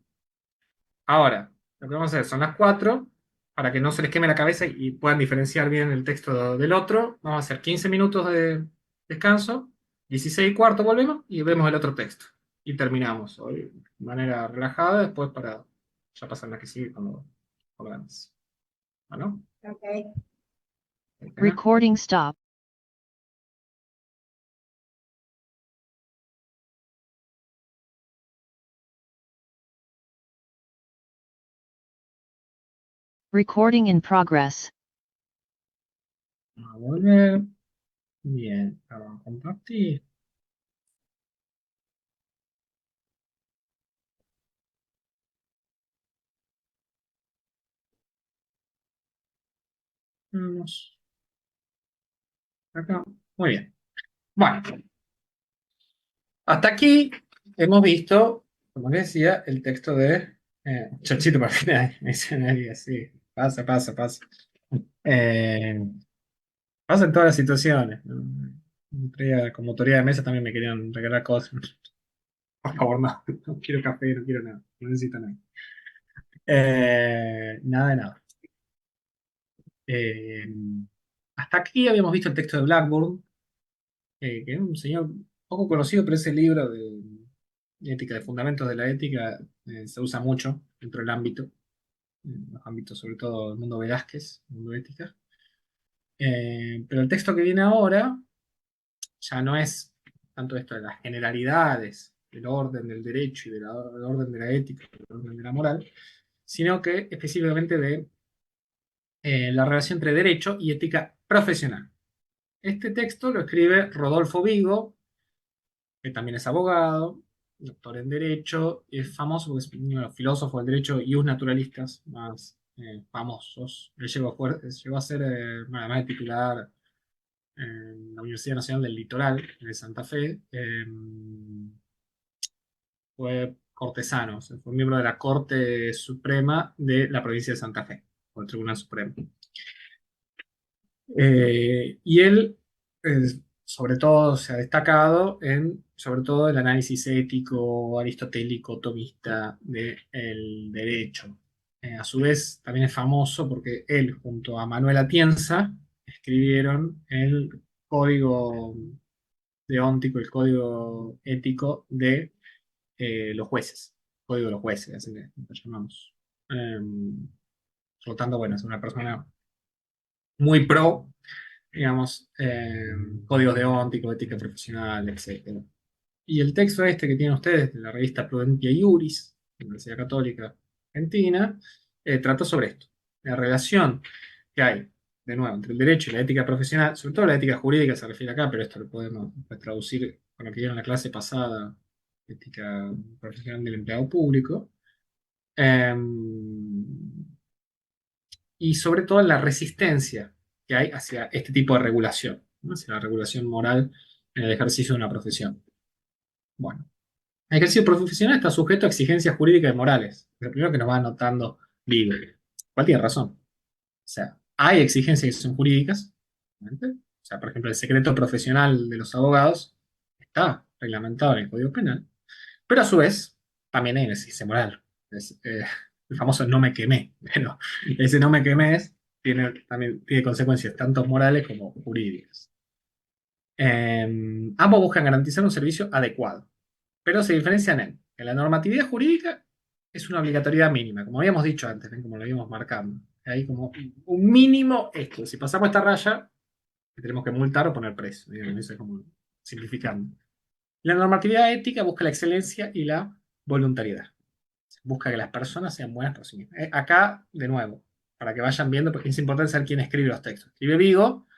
Ahora, lo que vamos a hacer son las 4, para que no se les queme la cabeza y puedan diferenciar bien el texto del otro. Vamos a hacer 15 minutos de descanso, 16:15 volvemos y vemos el otro texto. Y terminamos hoy de manera relajada, después para ya pasar la que sigue cuando volvamos. ¿Bueno? Okay. Recording stop. Recording in progress. Vamos a volver. Bien, ahora vamos a compartir. Vamos acá. Muy bien. Bueno, hasta aquí hemos visto, como les decía, el texto de Chochito para final, me dice Analia, sí. Pasa, pasa, pasa. Eh, Pasa en todas las situaciones, ¿no? Como autoridad de mesa también me querían regalar cosas. Por favor, no, no quiero café, no quiero nada, no necesito nada. Nada de nada. Eh, Hasta aquí habíamos visto el texto de Blackburn, que es un señor poco conocido, pero ese libro de ética, de fundamentos de la ética, se usa mucho dentro del ámbito, en los ámbitos sobre todo del mundo Velázquez, mundo ética. Pero el texto que viene ahora ya no es tanto esto de las generalidades, del orden del derecho y del orden de la ética, del orden de la moral, sino que específicamente de la relación entre derecho y ética profesional. Este texto lo escribe Rodolfo Vigo, que también es abogado, doctor en Derecho, es famoso porque es uno de los filósofos del derecho y un naturalistas más famosos. Él llegó a ser, bueno, además de titular en la Universidad Nacional del Litoral de Santa Fe, fue cortesano, o sea, fue miembro de la Corte Suprema de la provincia de Santa Fe, o el Tribunal Supremo. Y él, eh, sobre todo, se ha destacado en, sobre todo, el análisis ético, aristotélico, tomista del derecho. A su vez, también es famoso porque él, junto a Manuel Atienza, escribieron el código deóntico, el código ético de los jueces, código de los jueces, así que lo llamamos. Eh, por lo tanto, bueno, es una persona muy pro, digamos, códigos deónticos, ética profesional, etcétera. Y el texto este que tienen ustedes de la revista Prudentia Iuris, de la Universidad Católica Argentina, trata sobre esto, la relación que hay, de nuevo, entre el derecho y la ética profesional, sobre todo la ética jurídica se refiere acá, pero esto lo podemos traducir con lo que vieron en la clase pasada, ética profesional del empleado público, eh, y sobre todo la resistencia que hay hacia este tipo de regulación, ¿no? Hacia la regulación moral en el ejercicio de una profesión. Bueno, el ejercicio profesional está sujeto a exigencias jurídicas y morales. Lo primero que nos va anotando Vigo. ¿Cuál tiene razón? O sea, hay exigencias que son jurídicas, ¿obviamente? O sea, por ejemplo, el secreto profesional de los abogados está reglamentado en el Código Penal, pero a su vez también hay una exigencia moral. Es, el famoso no me quemé, pero ese no me quemé también tiene consecuencias tanto morales como jurídicas. Ambos buscan garantizar un servicio adecuado, pero se diferencian en la normatividad jurídica es una obligatoriedad mínima, como habíamos dicho antes, ¿ven? Como lo íbamos marcando. Hay como un mínimo esto. Si pasamos esta raya, tenemos que multar o poner preso. Digamos, eso es como simplificando. La normatividad ética busca la excelencia y la voluntariedad. Busca que las personas sean buenas por sí mismas. Acá, de nuevo, para que vayan viendo, porque es importante saber quién escribe los textos. Escribe Vigo,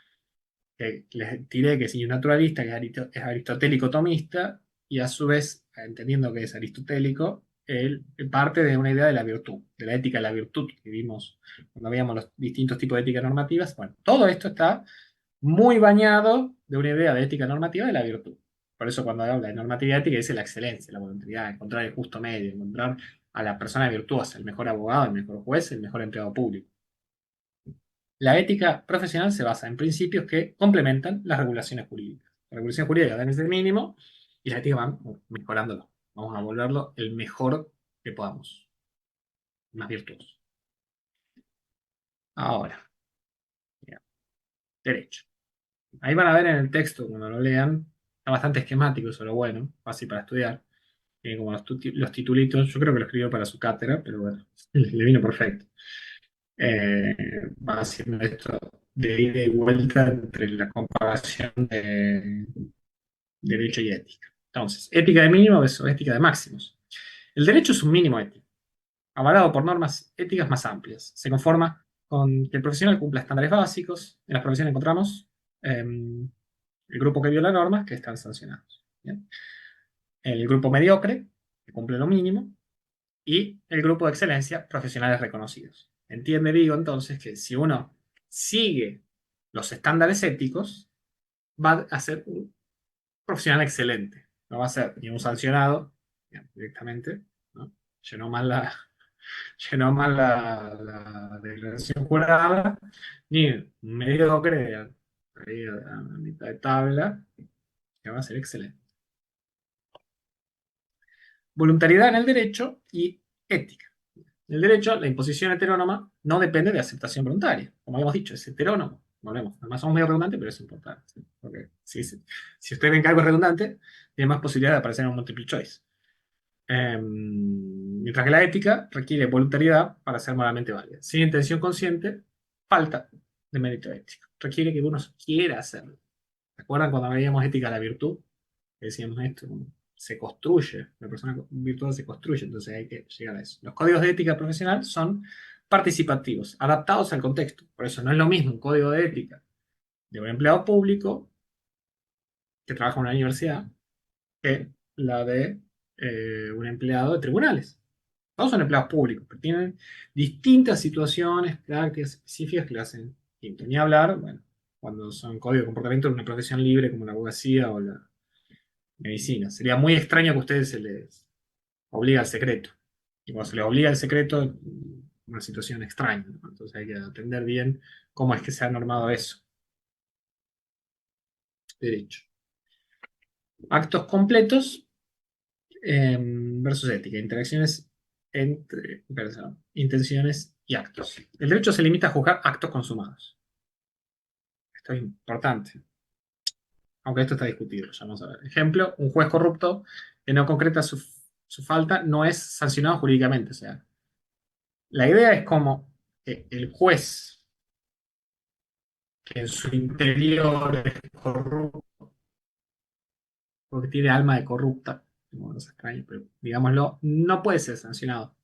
que les tiré que es un naturalista, que es aristotélico tomista, y a su vez, entendiendo que es aristotélico, él parte de una idea de la virtud, de la ética de la virtud que vimos cuando veíamos los distintos tipos de ética normativas. Bueno, todo esto está muy bañado de una idea de ética normativa de la virtud. Por eso cuando habla de normatividad ética dice la excelencia, la voluntad, encontrar el justo medio, encontrar a la persona virtuosa, el mejor abogado, el mejor juez, el mejor empleado público. La ética profesional se basa en principios que complementan las regulaciones jurídicas. La regulación jurídica debe ser el mínimo y la ética va mejorándolo. Vamos a volverlo el mejor que podamos, más virtuoso. Ahora, mira, derecho. Ahí van a ver en el texto, cuando lo lean, está bastante esquemático, eso es lo bueno, fácil para estudiar. Tiene como los titulitos, yo creo que lo escribió para su cátedra, pero bueno, le vino perfecto. Va haciendo esto de ida y vuelta entre la comparación de derecho y ética. Entonces, ética de mínimos o ética de máximos. El derecho es un mínimo ético, avalado por normas éticas más amplias. Se conforma con que el profesional cumpla estándares básicos. En las profesiones encontramos el grupo que viola normas que están sancionados. ¿Bien? El grupo mediocre, que cumple lo mínimo, y el grupo de excelencia, profesionales reconocidos. Entiende, digo, entonces, que si uno sigue los estándares éticos, va a ser un profesional excelente. No va a ser ni un sancionado, digamos, directamente, ¿no? Llenó mal la, llenó mal la declaración jurada, ni un mediocre ahí a mitad de tabla, que va a ser excelente. Voluntariedad en el derecho y ética. En el derecho, la imposición heterónoma no depende de aceptación voluntaria. Como habíamos dicho, es heterónomo. Volvemos. Además, somos medio redundantes, pero es importante. ¿Sí? Porque si usted ven que algo es redundante, tiene más posibilidad de aparecer en un multiple choice. Mientras que la ética requiere voluntariedad para ser moralmente válida. Sin intención consciente, falta de mérito ético. Requiere que uno quiera hacerlo. ¿Recuerdan cuando veíamos ética de la virtud? Que decíamos esto, se construye, la persona virtuosa se construye, entonces hay que llegar a eso. Los códigos de ética profesional son participativos, adaptados al contexto. Por eso no es lo mismo un código de ética de un empleado público que trabaja en una universidad que la de un empleado de tribunales. Todos son empleados públicos, pero tienen distintas situaciones, prácticas específicas que le hacen distinto. Ni hablar, bueno, cuando son códigos de comportamiento de una profesión libre como la abogacía o la medicina. Sería muy extraño que a ustedes se les obliga al secreto. Y cuando se les obliga al secreto, una situación extraña, ¿no? Entonces hay que atender bien cómo es que se ha normado eso. Derecho. Actos completos versus ética. Interacciones entre intenciones y actos. El derecho se limita a juzgar actos consumados. Esto es importante. Aunque esto está discutido, ya vamos a ver. Ejemplo, un juez corrupto que no concreta su falta no es sancionado jurídicamente. O sea, la idea es como que el juez que en su interior es corrupto, porque tiene alma de corrupta, como es extraño, pero digámoslo, no puede ser sancionado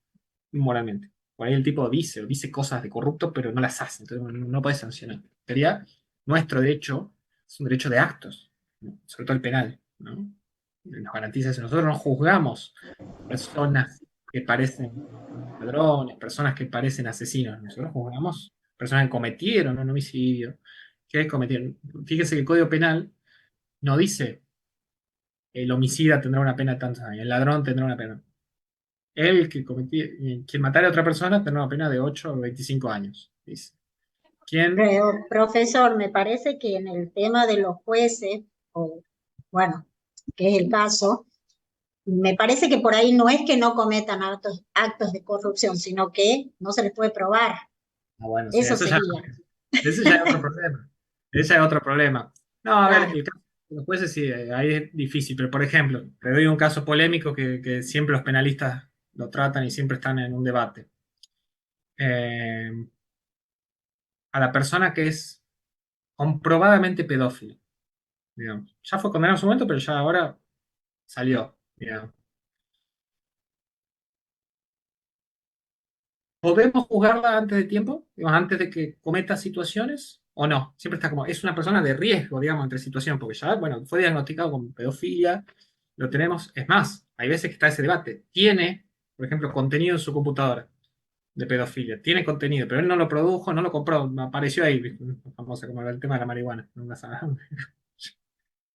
moralmente. Por ahí el tipo dice cosas de corrupto, pero no las hace, entonces no puede sancionar. Sería nuestro derecho, es un derecho de actos, ¿no? Sobre todo el penal, ¿no? Nos garantiza eso. Nosotros no juzgamos personas que parecen ladrones, personas que parecen asesinos. Nosotros juzgamos personas que cometieron un homicidio, que cometieron. Fíjese que el Código Penal no dice el homicida tendrá una pena de tantos años, el ladrón tendrá una pena. Quien matara a otra persona tendrá una pena de 8 o 25 años. Dice. ¿Quién? Pero, profesor, me parece que en el tema de los jueces, o bueno, que es el caso, me parece que por ahí no es que no cometan actos de corrupción, sino que no se les puede probar. Ah, bueno, sí, Eso sería. ese ya es otro problema. Ese es otro problema. No, a ver, Claro. el caso de los jueces sí, ahí es difícil, pero por ejemplo, te doy un caso polémico que siempre los penalistas lo tratan y siempre están en un debate. Eh, a la persona que es comprobadamente pedófilo, digamos. Ya fue condenado en su momento, pero ya ahora salió, digamos. ¿Podemos juzgarla antes de tiempo? Digamos, antes de que cometa situaciones, ¿o no? Siempre está como, es una persona de riesgo, digamos, entre situaciones, porque ya, bueno, fue diagnosticado con pedofilia, lo tenemos. Es más, hay veces que está ese debate. Tiene, por ejemplo, contenido en su computadora de pedofilia. Tiene contenido, pero él no lo produjo, no lo compró, apareció ahí, ¿viste? Famosa como el tema de la marihuana. Nunca sabe.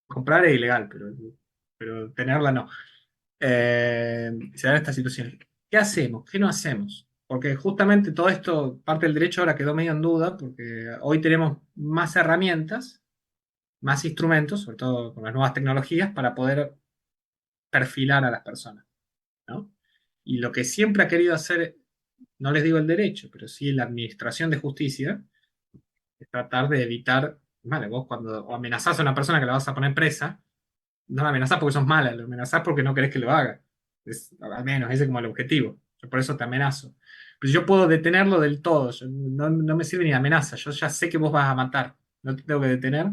Comprar es ilegal, pero tenerla no. Se dan estas situaciones. ¿Qué hacemos? ¿Qué no hacemos? Porque justamente todo esto, parte del derecho ahora quedó medio en duda, porque hoy tenemos más herramientas, más instrumentos, sobre todo con las nuevas tecnologías, para poder perfilar a las personas, ¿no? Y lo que siempre ha querido hacer, no les digo el derecho, pero sí la administración de justicia, es tratar de evitar, vale, vos cuando amenazás a una persona que la vas a poner presa, no la amenazás porque sos mala, lo amenazás porque no querés que lo haga. Al menos, ese es como el objetivo. Yo por eso te amenazo. Pero yo puedo detenerlo del todo. No me sirve ni amenaza. Yo ya sé que vos vas a matar. No te tengo que detener.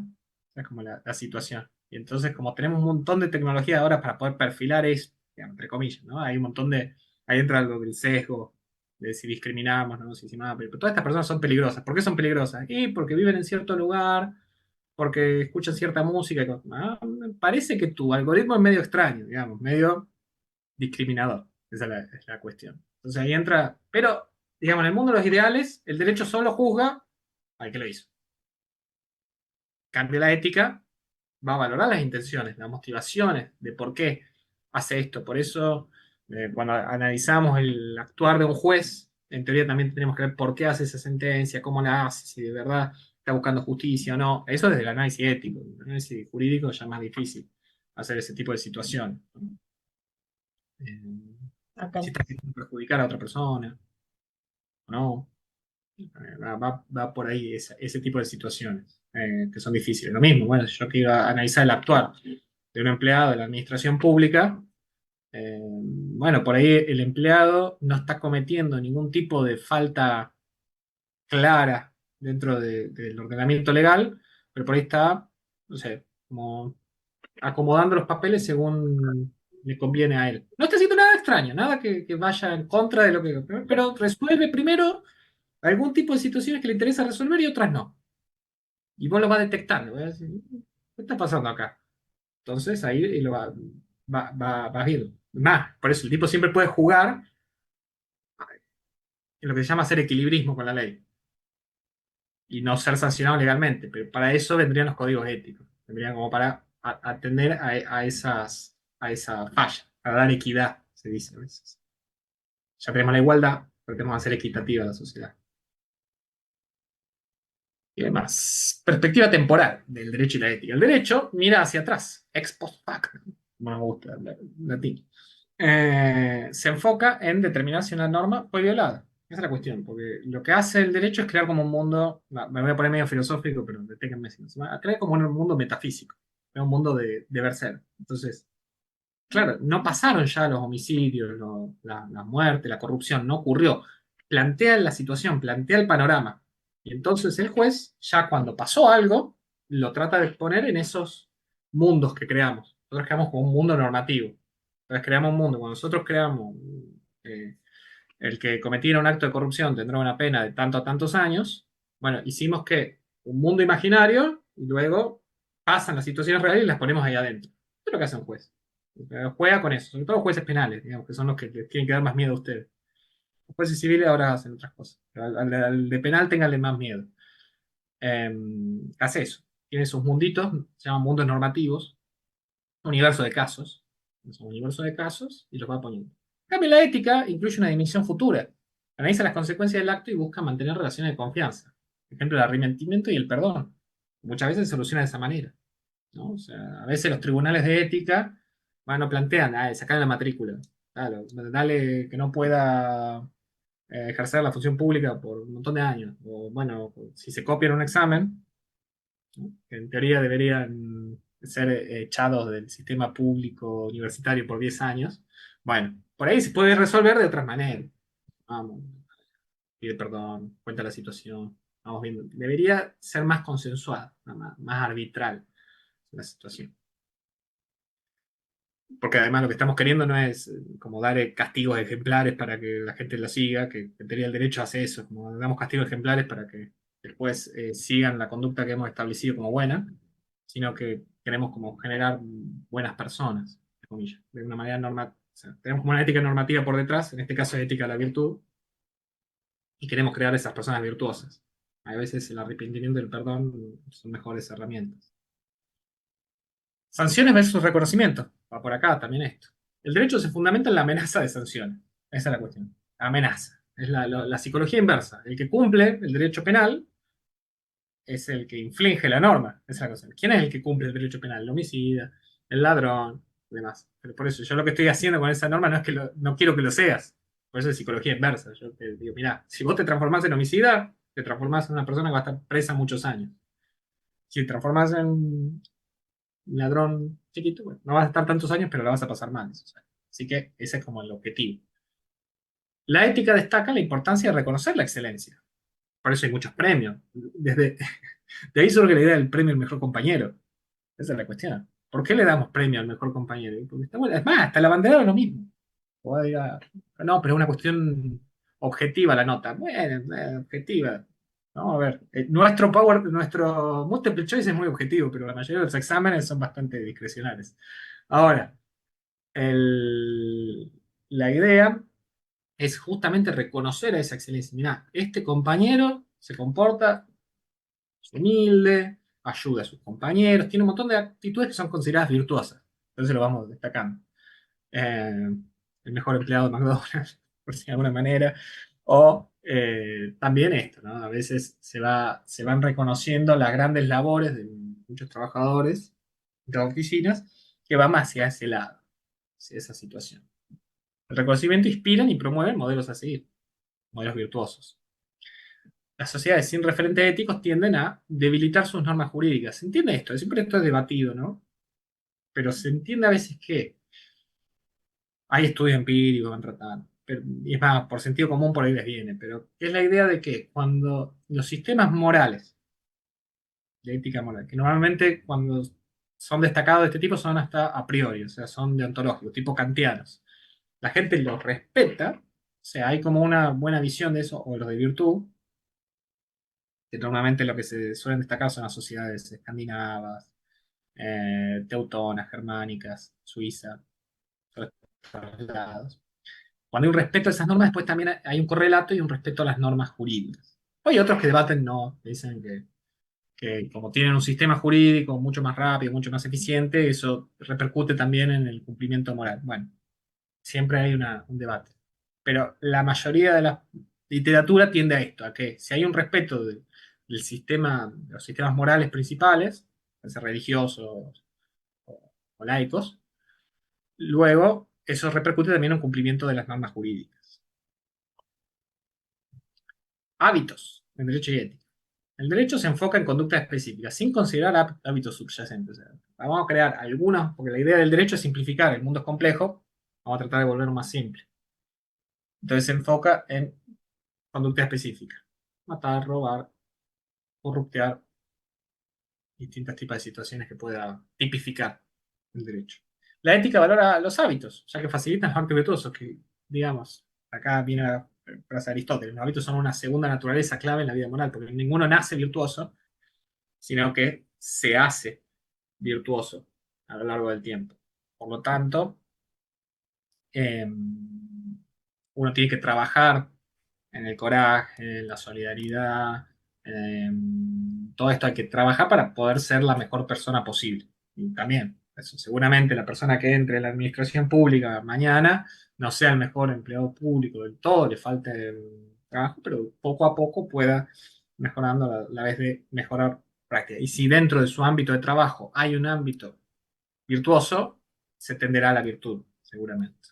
Es como la situación. Y entonces, como tenemos un montón de tecnología ahora para poder perfilar eso, digamos, entre comillas, ¿no? Hay un montón de. Ahí entra algo del sesgo, de si discriminamos, no, si nada. Pero todas estas personas son peligrosas. ¿Por qué son peligrosas? Y porque viven en cierto lugar, porque escuchan cierta música. Me parece que tu algoritmo es medio extraño, digamos, medio discriminador. Esa es la cuestión. Entonces ahí entra, pero, digamos, en el mundo de los ideales, el derecho solo juzga al que lo hizo. Cambio la ética, va a valorar las intenciones, las motivaciones de por qué hace esto. Por eso Cuando analizamos el actuar de un juez, en teoría también tenemos que ver por qué hace esa sentencia, cómo la hace, si de verdad está buscando justicia o no. Eso desde el análisis ético. El análisis jurídico ya es más difícil hacer ese tipo de situaciones, ¿no? Si Ok. está queriendo perjudicar a otra persona o no. Va por ahí ese tipo de situaciones que son difíciles. Lo mismo, bueno, si yo quiero analizar el actuar de un empleado de la administración pública, bueno, por ahí el empleado no está cometiendo ningún tipo de falta clara dentro del ordenamiento legal, pero por ahí está, no sé, como acomodando los papeles según le conviene a él. No está haciendo nada extraño, nada que vaya en contra de lo que... Pero resuelve primero algún tipo de situaciones que le interesa resolver y otras no. Y vos lo vas detectando. ¿Vas a decir, ¿qué está pasando acá? Entonces ahí lo vas viendo. Más, por eso el tipo siempre puede jugar en lo que se llama hacer equilibrismo con la ley y no ser sancionado legalmente. Pero para eso vendrían los códigos éticos. Vendrían como para atender a esa falla, a dar equidad, se dice a veces. Ya tenemos la igualdad, pero tenemos que hacer equitativa la sociedad. Y demás. Perspectiva temporal del derecho y la ética. El derecho mira hacia atrás, ex post facto. Me gusta el latín. Se enfoca en determinar si una norma fue violada. Esa es la cuestión, porque lo que hace el derecho es crear como un mundo, me voy a poner medio filosófico, pero deténganme si no se va, crear como un mundo metafísico, un mundo de deber ser. Entonces, claro, no pasaron ya los homicidios, la muerte, la corrupción, no ocurrió. Plantea la situación, plantea el panorama. Y entonces el juez, ya cuando pasó algo, lo trata de poner en esos mundos que creamos. Nosotros creamos como un mundo normativo. Entonces creamos un mundo. Cuando nosotros creamos eh, el que cometiera un acto de corrupción tendrá una pena de tanto a tantos años, bueno, hicimos que un mundo imaginario y luego pasan las situaciones reales y las ponemos ahí adentro. Eso es lo que hace un juez. Juega con eso, sobre todo los jueces penales, digamos, que son los que les tienen que dar más miedo a ustedes. Los jueces civiles ahora hacen otras cosas. Pero al de penal ténganle más miedo. Hace eso. Tiene sus munditos, se llaman mundos normativos, universo de casos. Es un universo de casos y los va poniendo. En cambio, la ética incluye una dimensión futura. Analiza las consecuencias del acto y busca mantener relaciones de confianza. Por ejemplo, el arrepentimiento y el perdón. Muchas veces se soluciona de esa manera, ¿no? O sea, a veces los tribunales de ética no plantean, sacar la matrícula. Claro, dale que no pueda ejercer la función pública por un montón de años. O bueno, si se copia en un examen, ¿no? Que en teoría deberían ser echados del sistema público universitario por 10 años. Bueno, por ahí se puede resolver de otras maneras. Vamos, pide perdón, cuenta la situación. Vamos viendo. Debería ser más consensuada, más arbitral la situación. Porque además lo que estamos queriendo no es como dar castigos ejemplares para que la gente lo siga, que en teoría el derecho hace eso, como damos castigos ejemplares para que después sigan la conducta que hemos establecido como buena, sino que queremos como generar buenas personas, entre comillas, de una manera normal. O sea, tenemos como una ética normativa por detrás, en este caso es ética de la virtud, y queremos crear esas personas virtuosas. A veces el arrepentimiento y el perdón son mejores herramientas. Sanciones versus reconocimiento. Va por acá también esto. El derecho se fundamenta en la amenaza de sanciones. Esa es la cuestión. Amenaza. Es la psicología inversa. El que cumple el derecho penal es el que inflige la norma. Esa es la cuestión. ¿Quién es el que cumple el derecho penal? El homicida, el ladrón, demás. Pero por eso yo lo que estoy haciendo con esa norma no es que no quiero que lo seas. Por eso es psicología inversa. Yo te digo, mira, si vos te transformás en homicida, te transformás en una persona que va a estar presa muchos años. Si te transformás en ladrón chiquito, bueno, no vas a estar tantos años, pero la vas a pasar mal. Así que ese es como el objetivo. La ética destaca la importancia de reconocer la excelencia. Por eso hay muchos premios. De ahí surge la idea del premio al mejor compañero. Esa es la cuestión. ¿Por qué le damos premio al mejor compañero? Porque está bueno. Es más, hasta la bandera es lo mismo. O diga, no, pero es una cuestión objetiva la nota. Bueno, objetiva. Vamos a ver. Nuestro multiple choice es muy objetivo, pero la mayoría de los exámenes son bastante discrecionales. Ahora, la idea es justamente reconocer a esa excelencia. Mirá, este compañero se comporta, es humilde, ayuda a sus compañeros, tiene un montón de actitudes que son consideradas virtuosas. Entonces lo vamos destacando. Eh, el mejor empleado de McDonald's, por decirlo de alguna manera. O también esto, ¿no? A veces se van reconociendo las grandes labores de muchos trabajadores de oficinas que van más hacia ese lado, hacia esa situación. El reconocimiento inspiran y promueven modelos a seguir, modelos virtuosos. Las sociedades sin referentes éticos tienden a debilitar sus normas jurídicas. ¿Se entiende esto? Siempre esto es debatido, ¿no? Pero se entiende a veces que hay estudios empíricos que van tratando. Y es más, por sentido común por ahí les viene, pero es la idea de que cuando los sistemas morales, de ética moral, que normalmente cuando son destacados de este tipo son hasta a priori, o sea, son deontológicos, tipo kantianos. La gente los respeta, o sea, hay como una buena visión de eso, o los de virtud, que normalmente lo que se suelen destacar son las sociedades escandinavas, teutonas, germánicas, suiza, todos estos lados. Cuando hay un respeto a esas normas, después también hay un correlato y un respeto a las normas jurídicas. Hay otros que debaten no, que dicen que como tienen un sistema jurídico mucho más rápido, mucho más eficiente, eso repercute también en el cumplimiento moral. Bueno, siempre hay un debate. Pero la mayoría de la literatura tiende a esto, a que si hay un respeto del sistema, de los sistemas morales principales, ya sea religiosos o laicos, luego eso repercute también en un cumplimiento de las normas jurídicas. Hábitos en derecho y ética. El derecho se enfoca en conductas específicas, sin considerar hábitos subyacentes. O sea, vamos a crear algunos, porque la idea del derecho es simplificar, el mundo es complejo, vamos a tratar de volverlo más simple. Entonces se enfoca en conductas específicas. Matar, robar, corruptear, distintos tipos de situaciones que pueda tipificar el derecho. La ética valora los hábitos, ya que facilitan los actos virtuosos, que, digamos, acá viene la frase de Aristóteles, los hábitos son una segunda naturaleza clave en la vida moral, porque ninguno nace virtuoso, sino que se hace virtuoso a lo largo del tiempo. Por lo tanto, eh, uno tiene que trabajar en el coraje, en la solidaridad, todo esto hay que trabajar para poder ser la mejor persona posible. Y también, eso, seguramente la persona que entre en la administración pública mañana no sea el mejor empleado público del todo, le falte trabajo, pero poco a poco pueda mejorando la vez de mejorar práctica. Y si dentro de su ámbito de trabajo hay un ámbito virtuoso, se tenderá a la virtud, seguramente.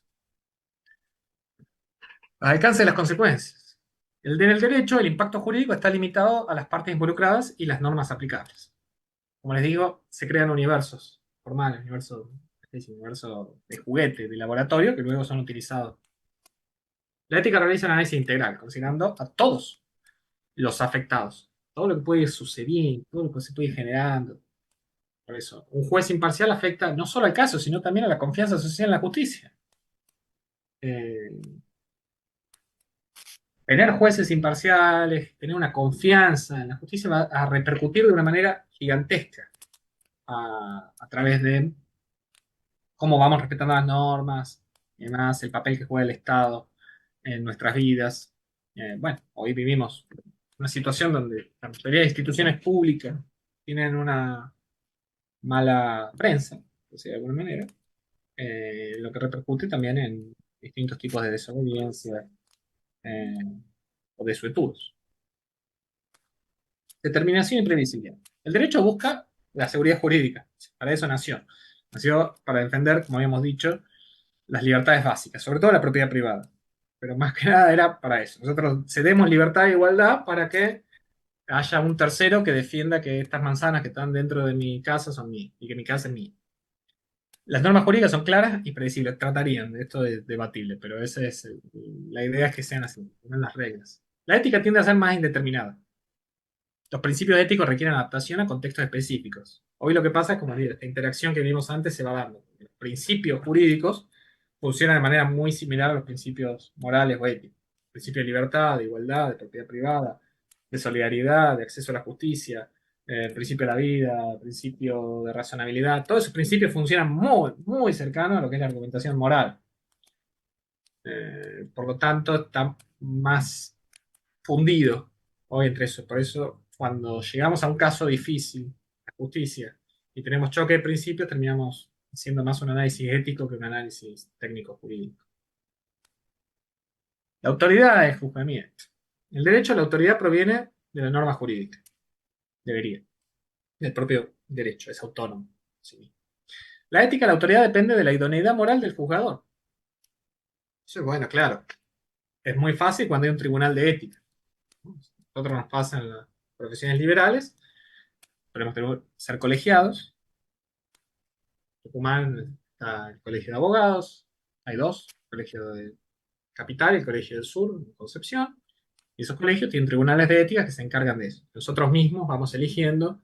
Alcance de las consecuencias. En el derecho, el impacto jurídico está limitado a las partes involucradas y las normas aplicables. Como les digo, se crean universos formales, universo de juguete, de laboratorio, que luego son utilizados. La ética realiza un análisis integral, considerando a todos los afectados, todo lo que puede ir sucediendo, todo lo que se puede ir generando. Por eso, un juez imparcial afecta no solo al caso, sino también a la confianza social en la justicia. Eh, Tener jueces imparciales, tener una confianza en la justicia va a repercutir de una manera gigantesca a través de cómo vamos respetando las normas y demás, el papel que juega el Estado en nuestras vidas. Bueno, hoy vivimos una situación donde la mayoría de instituciones públicas tienen una mala prensa, por decirlo de alguna manera, lo que repercute también en distintos tipos de desobediencia eh, o desuetudos. Determinación y previsibilidad. El derecho busca la seguridad jurídica. Para eso nació. Nació para defender, como habíamos dicho, las libertades básicas, sobre todo la propiedad privada. Pero más que nada era para eso. Nosotros cedemos libertad e igualdad para que haya un tercero que defienda que estas manzanas que están dentro de mi casa son mías y que mi casa es mía. Las normas jurídicas son claras y predecibles. Tratarían de esto de debatible, pero esa es la idea es que sean así, no las reglas. La ética tiende a ser más indeterminada. Los principios éticos requieren adaptación a contextos específicos. Hoy lo que pasa es como esta interacción que vimos antes se va dando. Los principios jurídicos funcionan de manera muy similar a los principios morales o éticos. El principio de libertad, de igualdad, de propiedad privada, de solidaridad, de acceso a la justicia, el principio de la vida, el principio de razonabilidad. Todos esos principios funcionan muy, muy cercanos a lo que es la argumentación moral. Por lo tanto, está más fundido hoy entre eso. Por eso, cuando llegamos a un caso difícil, la justicia, y tenemos choque de principios, terminamos haciendo más un análisis ético que un análisis técnico jurídico. La autoridad es juzgamiento. En el derecho, la autoridad proviene de la norma jurídica. Debería. Del propio derecho, es autónomo. Sí. La ética, la autoridad depende de la idoneidad moral del juzgador. Eso es bueno, claro. Es muy fácil cuando hay un tribunal de ética. Nosotros nos pasa en las profesiones liberales, podemos ser colegiados. En Tucumán está el colegio de abogados, hay dos, el colegio de Capital y el colegio del Sur, en Concepción. Y esos colegios tienen tribunales de ética que se encargan de eso. Nosotros mismos vamos eligiendo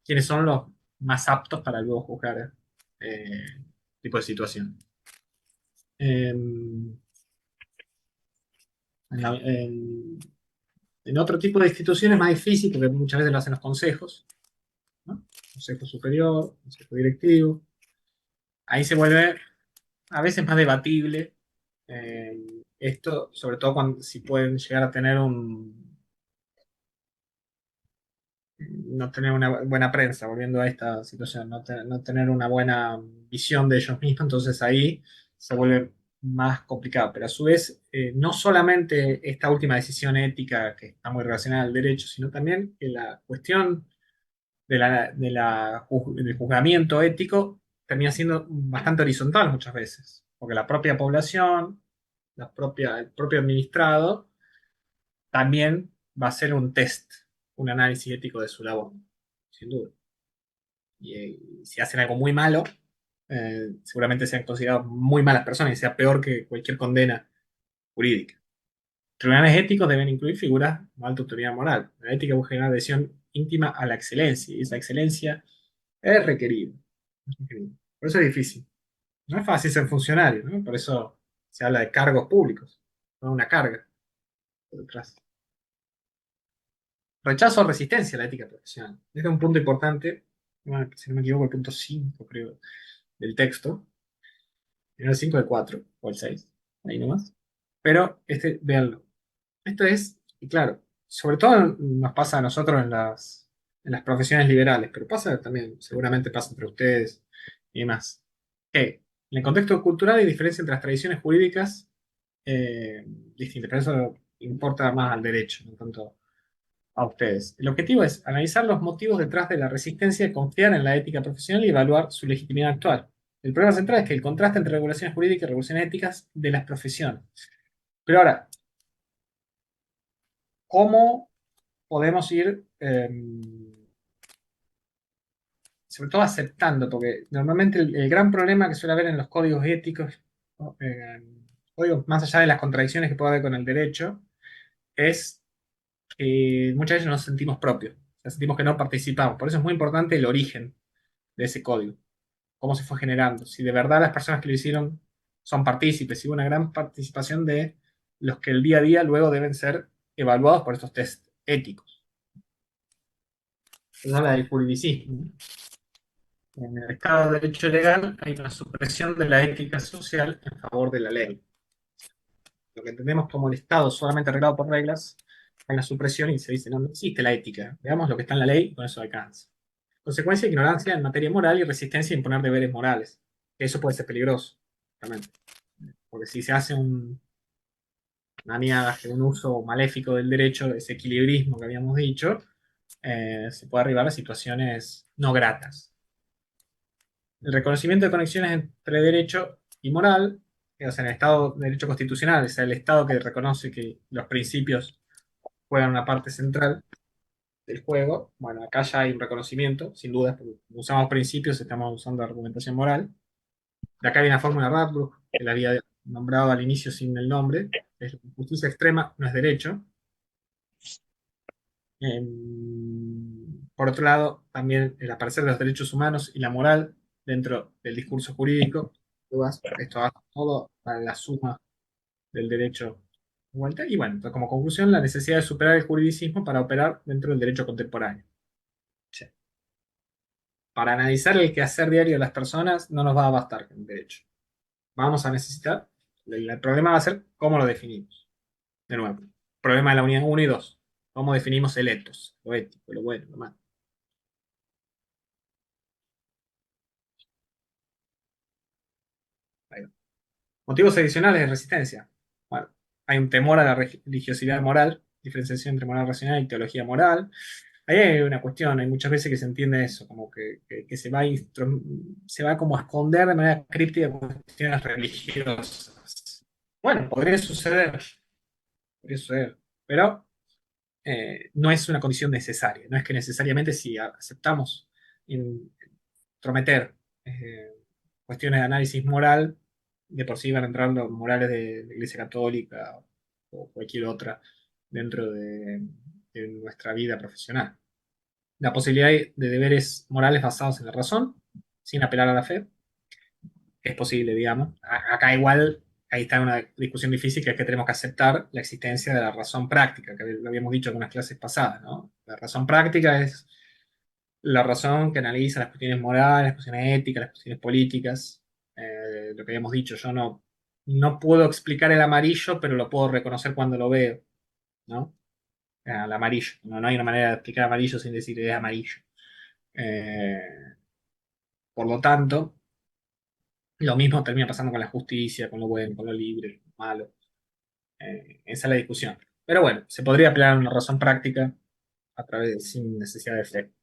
quiénes son los más aptos para luego juzgar tipo de situación. En, en otro tipo de instituciones es más difícil porque muchas veces lo hacen los consejos, ¿no? Consejo superior, consejo directivo. Ahí se vuelve a veces más debatible esto, sobre todo cuando si pueden llegar a tener no tener una buena prensa, volviendo a esta situación, no tener una buena visión de ellos mismos, entonces ahí se vuelve más complicado. Pero a su vez, no solamente esta última decisión ética que está muy relacionada al derecho, sino también que la cuestión del juzgamiento ético termina siendo bastante horizontal muchas veces, porque la propia población, el propio administrado, también va a hacer un test, un análisis ético de su labor, sin duda. Y si hacen algo muy malo, seguramente sean considerados muy malas personas y sea peor que cualquier condena jurídica. Tribunales éticos deben incluir figuras de alta autoridad moral. La ética busca una adhesión íntima a la excelencia, y esa excelencia es requerido. Es requerido. Por eso es difícil. No es fácil ser funcionario, ¿no? Por eso se habla de cargos públicos, no una carga por detrás. Rechazo o resistencia a la ética profesional. Este es un punto importante, bueno, si no me equivoco, el punto 5 creo, del texto. El 5 del 4 o el 6 ahí nomás. Pero véanlo. Esto es, y claro, sobre todo nos pasa a nosotros en las profesiones liberales, pero pasa también, seguramente pasa entre ustedes y demás. Que en el contexto cultural hay diferencia entre las tradiciones jurídicas distintas, pero eso importa más al derecho, no tanto a ustedes. El objetivo es analizar los motivos detrás de la resistencia de confiar en la ética profesional y evaluar su legitimidad actual. El problema central es que el contraste entre regulaciones jurídicas y regulaciones éticas de las profesiones. Pero ahora, ¿cómo podemos ir, sobre todo aceptando? Porque normalmente el gran problema que suele haber en los códigos éticos, ¿no? Códigos más allá de las contradicciones que puede haber con el derecho, es que muchas veces nos sentimos propios, o sea, sentimos que no participamos. Por eso es muy importante el origen de ese código, cómo se fue generando, si de verdad las personas que lo hicieron son partícipes, si hubo una gran participación de los que el día a día luego deben ser evaluados por estos test éticos. Se habla del juridicismo. En el Estado de Derecho Legal hay una supresión de la ética social en favor de la ley. Lo que entendemos como el Estado solamente arreglado por reglas, hay una supresión y se dice, no, no existe la ética. Veamos lo que está en la ley y con eso alcanza. Consecuencia, ignorancia en materia moral y resistencia a imponer deberes morales. Eso puede ser peligroso, realmente. Porque si se hace un aniaje, un uso maléfico del derecho, ese equilibrismo que habíamos dicho, se puede arribar a situaciones no gratas. El reconocimiento de conexiones entre derecho y moral, o sea, en el Estado de Derecho Constitucional, o sea, el Estado que reconoce que los principios juegan una parte central del juego. Bueno, acá ya hay un reconocimiento, sin duda, porque usamos principios, estamos usando argumentación moral. De acá hay una fórmula Radbruch, que la había nombrado al inicio sin el nombre, es justicia extrema, no es derecho. Por otro lado, también el aparecer de los derechos humanos y la moral dentro del discurso jurídico, esto va todo a la suma del derecho de vuelta. Y bueno, entonces, como conclusión, la necesidad de superar el juridicismo para operar dentro del derecho contemporáneo. Sí. Para analizar el quehacer diario de las personas no nos va a bastar con el derecho. Vamos a necesitar, el problema va a ser cómo lo definimos. De nuevo, problema de la unidad 1 y 2. ¿Cómo definimos el etos, lo ético, lo bueno, lo malo? Ahí va. Motivos adicionales de resistencia. Bueno, hay un temor a la religiosidad moral, diferenciación entre moral racional y teología moral. Ahí hay una cuestión, hay muchas veces que se entiende eso, como que se va como a esconder de manera críptica cuestiones religiosas. Bueno, podría suceder, pero no es una condición necesaria, no es que necesariamente si aceptamos intrometer cuestiones de análisis moral, de por sí van a entrar los morales de la Iglesia Católica o cualquier otra dentro de nuestra vida profesional. La posibilidad de deberes morales basados en la razón, sin apelar a la fe, es posible, digamos. Acá igual, ahí está una discusión difícil, que es que tenemos que aceptar la existencia de la razón práctica, que lo habíamos dicho en unas clases pasadas, ¿no? La razón práctica es la razón que analiza las cuestiones morales, las cuestiones éticas, las cuestiones políticas. Lo que habíamos dicho, yo no puedo explicar el amarillo, pero lo puedo reconocer cuando lo veo, ¿no? El amarillo. No hay una manera de explicar amarillo sin decir es amarillo. Eh, por lo tanto, lo mismo termina pasando con la justicia, con lo bueno, con lo libre, con lo malo. Esa es la discusión. Pero bueno, se podría aplicar una razón práctica a través, sin necesidad de fe.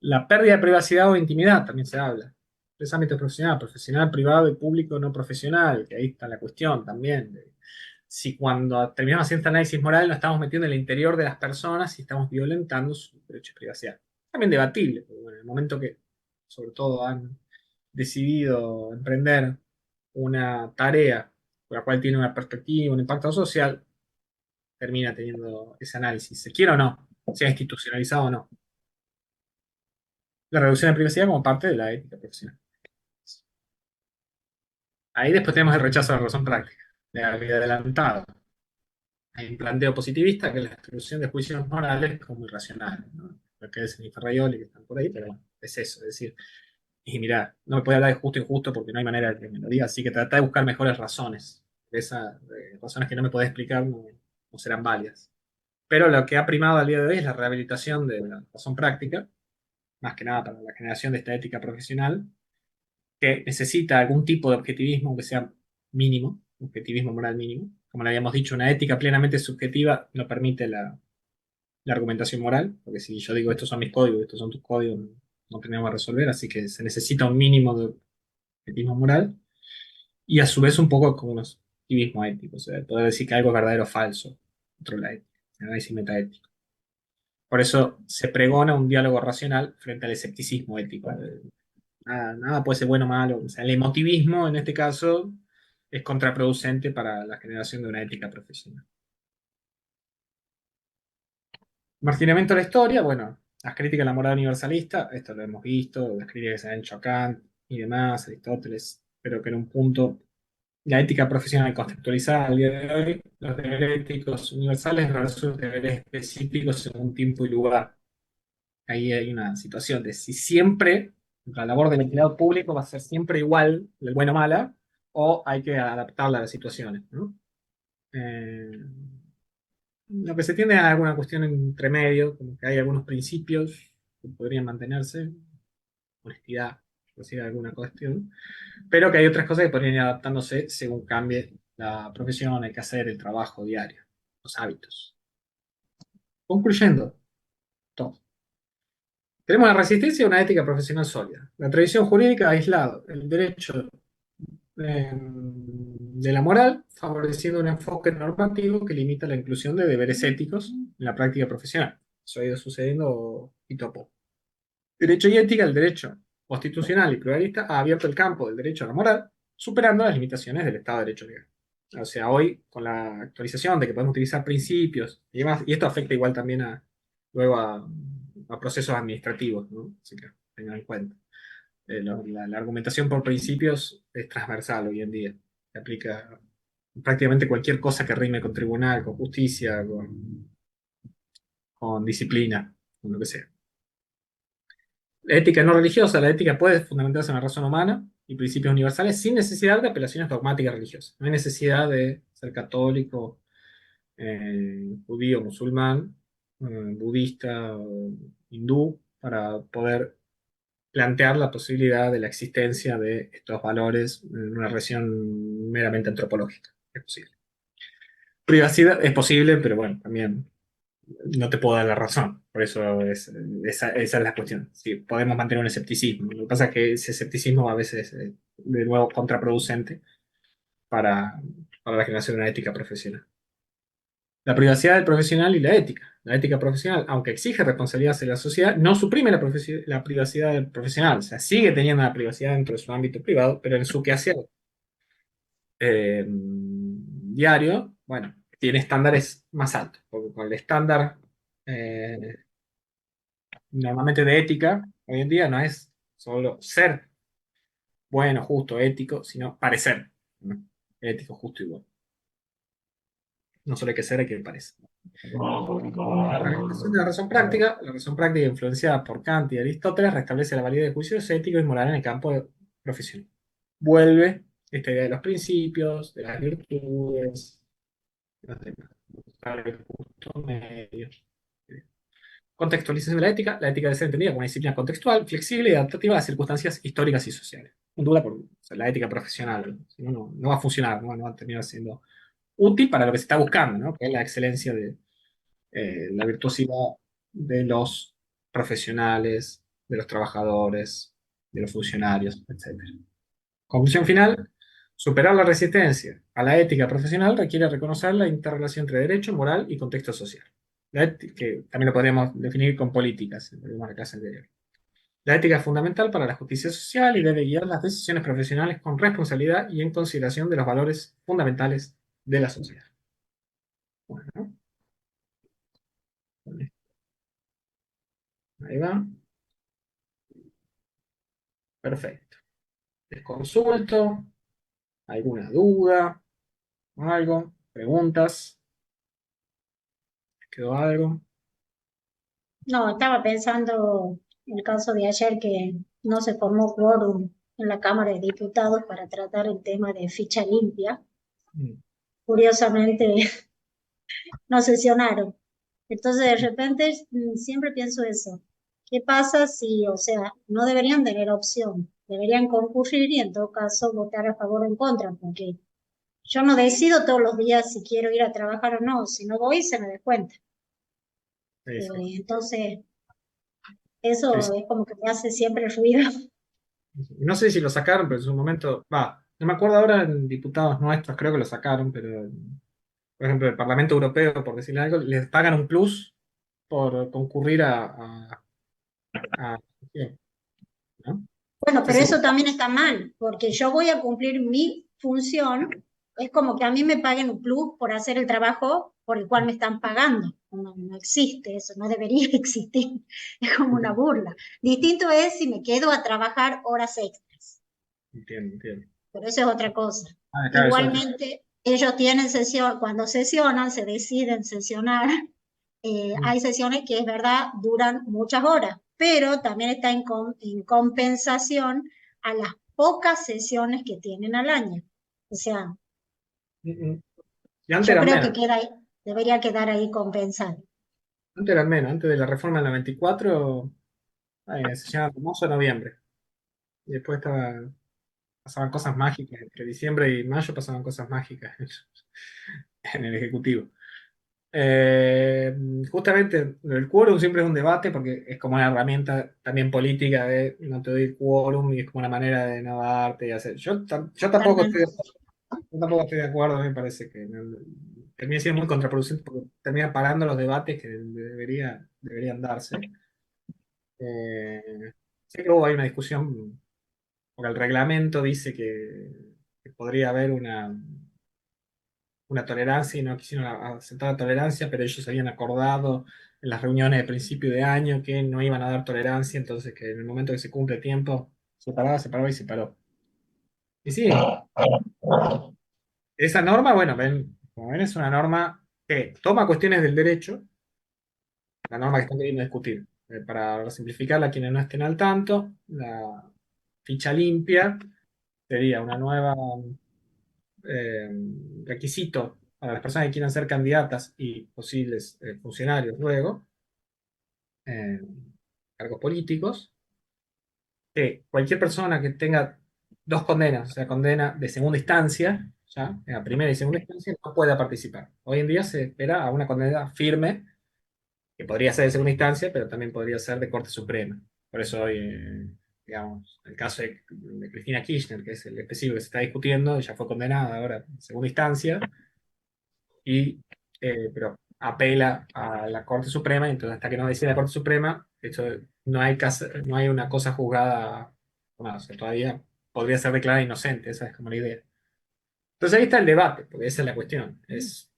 La pérdida de privacidad o intimidad también se habla. Tres ámbitos profesional, profesional, privado y público no profesional, que ahí está la cuestión también. Si cuando terminamos haciendo este análisis moral nos estamos metiendo en el interior de las personas y estamos violentando su derecho de privacidad. También debatible, porque bueno, en el momento que sobre todo han decidido emprender una tarea por la cual tiene una perspectiva, un impacto social, termina teniendo ese análisis, se quiera o no, sea institucionalizado o no. La reducción de privacidad como parte de la ética profesional. Ahí después tenemos el rechazo de la razón práctica, de la vida adelantada. Hay un planteo positivista que es la exclusión de juicios morales como irracionales, ¿no? Lo que es el Ferraioli, que están por ahí, pero bueno, es eso, es decir, y mirá, no me puede hablar de justo e injusto porque no hay manera de que me lo diga, así que trata de buscar mejores razones. Esas razones que no me podés explicar no serán válidas. Pero lo que ha primado al día de hoy es la rehabilitación de la razón práctica, más que nada para la generación de esta ética profesional, que necesita algún tipo de objetivismo que sea mínimo, objetivismo moral mínimo. Como le habíamos dicho, una ética plenamente subjetiva no permite la argumentación moral, porque si yo digo estos son mis códigos, estos son tus códigos, no tenemos a resolver, así que se necesita un mínimo de objetivismo moral y a su vez un poco como un activismo ético, o sea, poder decir que algo es verdadero o falso dentro de la ética, el análisis metaético. Por eso se pregona un diálogo racional frente al escepticismo ético. Nada puede ser bueno o malo. O sea, el emotivismo, en este caso, es contraproducente para la generación de una ética profesional. Marginamiento de la historia, bueno, las críticas a la moral universalista, esto lo hemos visto, las críticas que se han hecho a Kant y demás, Aristóteles, pero que en un punto la ética profesional conceptualizada al día de hoy, los deberes éticos universales versus deberes específicos según tiempo y lugar. Ahí hay una situación de si siempre la labor del empleado público va a ser siempre igual, del bueno o mala, o hay que adaptarla a las situaciones, ¿no? Eh, lo que se tiene a alguna cuestión entre medio, como que hay algunos principios que podrían mantenerse, honestidad, por decir alguna cuestión, pero que hay otras cosas que podrían ir adaptándose según cambie la profesión, el que hacer, el trabajo diario, los hábitos. Concluyendo, todo. Tenemos la resistencia a una ética profesional sólida. La tradición jurídica ha aislado el derecho de la moral, favoreciendo un enfoque normativo que limita la inclusión de deberes éticos en la práctica profesional. Eso ha ido sucediendo y topo. Derecho y ética, el derecho constitucional y pluralista ha abierto el campo del derecho a la moral, superando las limitaciones del Estado de Derecho legal. O sea, hoy, con la actualización de que podemos utilizar principios y demás, y esto afecta igual también luego a procesos administrativos, ¿no? Así que tengan en cuenta. La argumentación por principios es transversal hoy en día. Se aplica a prácticamente cualquier cosa que rime con tribunal, con justicia, con disciplina, con lo que sea. La ética no religiosa, la ética puede fundamentarse en la razón humana y principios universales sin necesidad de apelaciones dogmáticas religiosas. No hay necesidad de ser católico, judío, musulmán, budista, hindú, para poder plantear la posibilidad de la existencia de estos valores en una región meramente antropológica. Es posible. Privacidad es posible, pero bueno, también no te puedo dar la razón. Por eso esa es la cuestión. Sí, podemos mantener un escepticismo. Lo que pasa es que ese escepticismo a veces es, de nuevo, contraproducente para, para la generación de una ética profesional. La privacidad del profesional y la ética. La ética profesional, aunque exige responsabilidad hacia la sociedad, no suprime la privacidad del profesional. O sea, sigue teniendo la privacidad dentro de su ámbito privado, pero en su quehacer diario, bueno, tiene estándares más altos. Porque con el estándar eh, normalmente de ética, hoy en día no es solo ser bueno, justo, ético, sino parecer, ¿no? Ético, justo y bueno. No solo hay que ser, hay que parecer. La reglamentación de la razón práctica influenciada por Kant y Aristóteles restablece la validez de juicios éticos y morales en el campo profesional. Vuelve esta idea de los principios, de las virtudes, de los demás, buscar el justo medio. Contextualización de la ética debe ser entendida como una disciplina contextual, flexible y adaptativa a circunstancias históricas y sociales. Sin duda por o sea, la ética profesional, si no, no va a funcionar, no va a terminar siendo útil para lo que se está buscando, ¿no? Que es la excelencia de la virtuosidad de los profesionales, de los trabajadores, de los funcionarios, etcétera. Conclusión final, superar la resistencia a la ética profesional requiere reconocer la interrelación entre derecho, moral y contexto social. Que también lo podríamos definir con políticas, en la clase anterior. La ética es fundamental para la justicia social y debe guiar las decisiones profesionales con responsabilidad y en consideración de los valores fundamentales de la sociedad. Bueno, ahí va. Perfecto. Les consulto. ¿Alguna duda? ¿Algo? ¿Preguntas? ¿Quedó algo? No, estaba pensando en el caso de ayer que no se formó quórum en la Cámara de Diputados para tratar el tema de ficha limpia. Mm, Curiosamente, no sesionaron. Entonces, de repente, siempre pienso eso. ¿Qué pasa si, o sea, no deberían tener opción? Deberían concurrir y en todo caso votar a favor o en contra, porque yo no decido todos los días si quiero ir a trabajar o no. Si no voy, se me descuenta. sí, sí, Entonces, sí, eso sí. es como que me hace siempre ruido. No sé si lo sacaron, pero en su momento, va, no me acuerdo ahora en diputados nuestros, creo que lo sacaron, pero por ejemplo, el Parlamento Europeo, por decirle algo, les pagan un plus por concurrir a- ¿no? Bueno, pero Entonces, eso también está mal, porque yo voy a cumplir mi función, es como que a mí me paguen un plus por hacer el trabajo por el cual me están pagando. No, no existe eso, no debería existir, es como una burla. Distinto es si me quedo a trabajar horas extras, entiendo, entiendo. pero eso es otra cosa. Ah, claro, eso es. Igualmente, ellos tienen sesión, cuando sesionan, se deciden sesionar. Hay sesiones que es verdad duran muchas horas, pero también está en compensación a las pocas sesiones que tienen al año. O sea, Mm, mm. Y antes yo eran creo que menos, queda debería quedar ahí compensado. antes eran menos, antes de la reforma del 94, se llamaba famoso noviembre. Y después pasaban cosas mágicas, entre diciembre y mayo pasaban cosas mágicas en el Ejecutivo. Eh, Justamente el quórum siempre es un debate porque es como una herramienta también política de no te doy el quórum y es como una manera de no darte y hacer. Yo tampoco estoy, Totalmente. yo tampoco estoy de acuerdo, me parece que termina siendo muy contraproducente porque termina parando los debates que deberían darse. Sé que hubo ahí una discusión porque el reglamento dice que podría haber una tolerancia y no quisieron aceptar la tolerancia, pero ellos habían acordado en las reuniones de principio de año que no iban a dar tolerancia, entonces que en el momento que se cumple tiempo, se paraba y se paró. Y sí, esa norma, bueno, ven, como ven, es una norma que toma cuestiones del derecho, la norma que están queriendo discutir. Para simplificarla, a quienes no estén al tanto, la ficha limpia sería una nueva eh, requisito para las personas que quieran ser candidatas y posibles funcionarios luego, eh, cargos políticos, que cualquier persona que tenga dos condenas, o sea, condena de segunda instancia, ya, en la primera y segunda instancia, no pueda participar. Hoy en día se espera a una condena firme, que podría ser de segunda instancia, pero también podría ser de Corte Suprema. Por eso hoy, digamos, el caso de Cristina Kirchner, que es el específico que se está discutiendo, ella fue condenada ahora en segunda instancia, y, pero apela a la Corte Suprema, y entonces hasta que no decida la Corte Suprema, de hecho, no hay una cosa juzgada, bueno, o sea, todavía podría ser declarada inocente, esa es como la idea. Entonces ahí está el debate, porque esa es la cuestión. Es,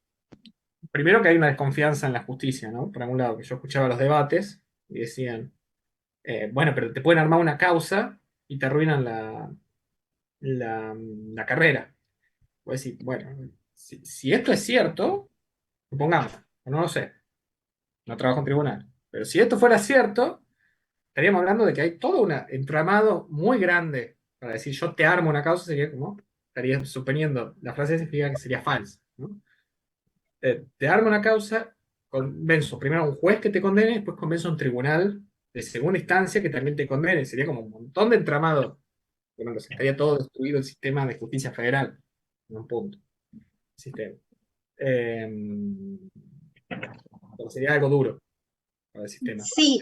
primero que hay una desconfianza en la justicia, ¿no? Por algún lado, que yo escuchaba los debates y decían, bueno, pero te pueden armar una causa y te arruinan la carrera. Puedes decir, bueno, si esto es cierto, supongamos, o no lo sé, no trabajo en tribunal, pero si esto fuera cierto, estaríamos hablando de que hay todo un entramado muy grande para decir yo te armo una causa, sería como, estaría suponiendo, la frase significa que sería falsa, ¿no? Te armo una causa, convenzo primero a un juez que te condene, después convenzo a un tribunal de segunda instancia que también te condene, sería como un montón de entramado, bueno, pues estaría todo destruido el sistema de justicia federal, en un punto, sistema. Eh, pero sería algo duro para el sistema. Sí,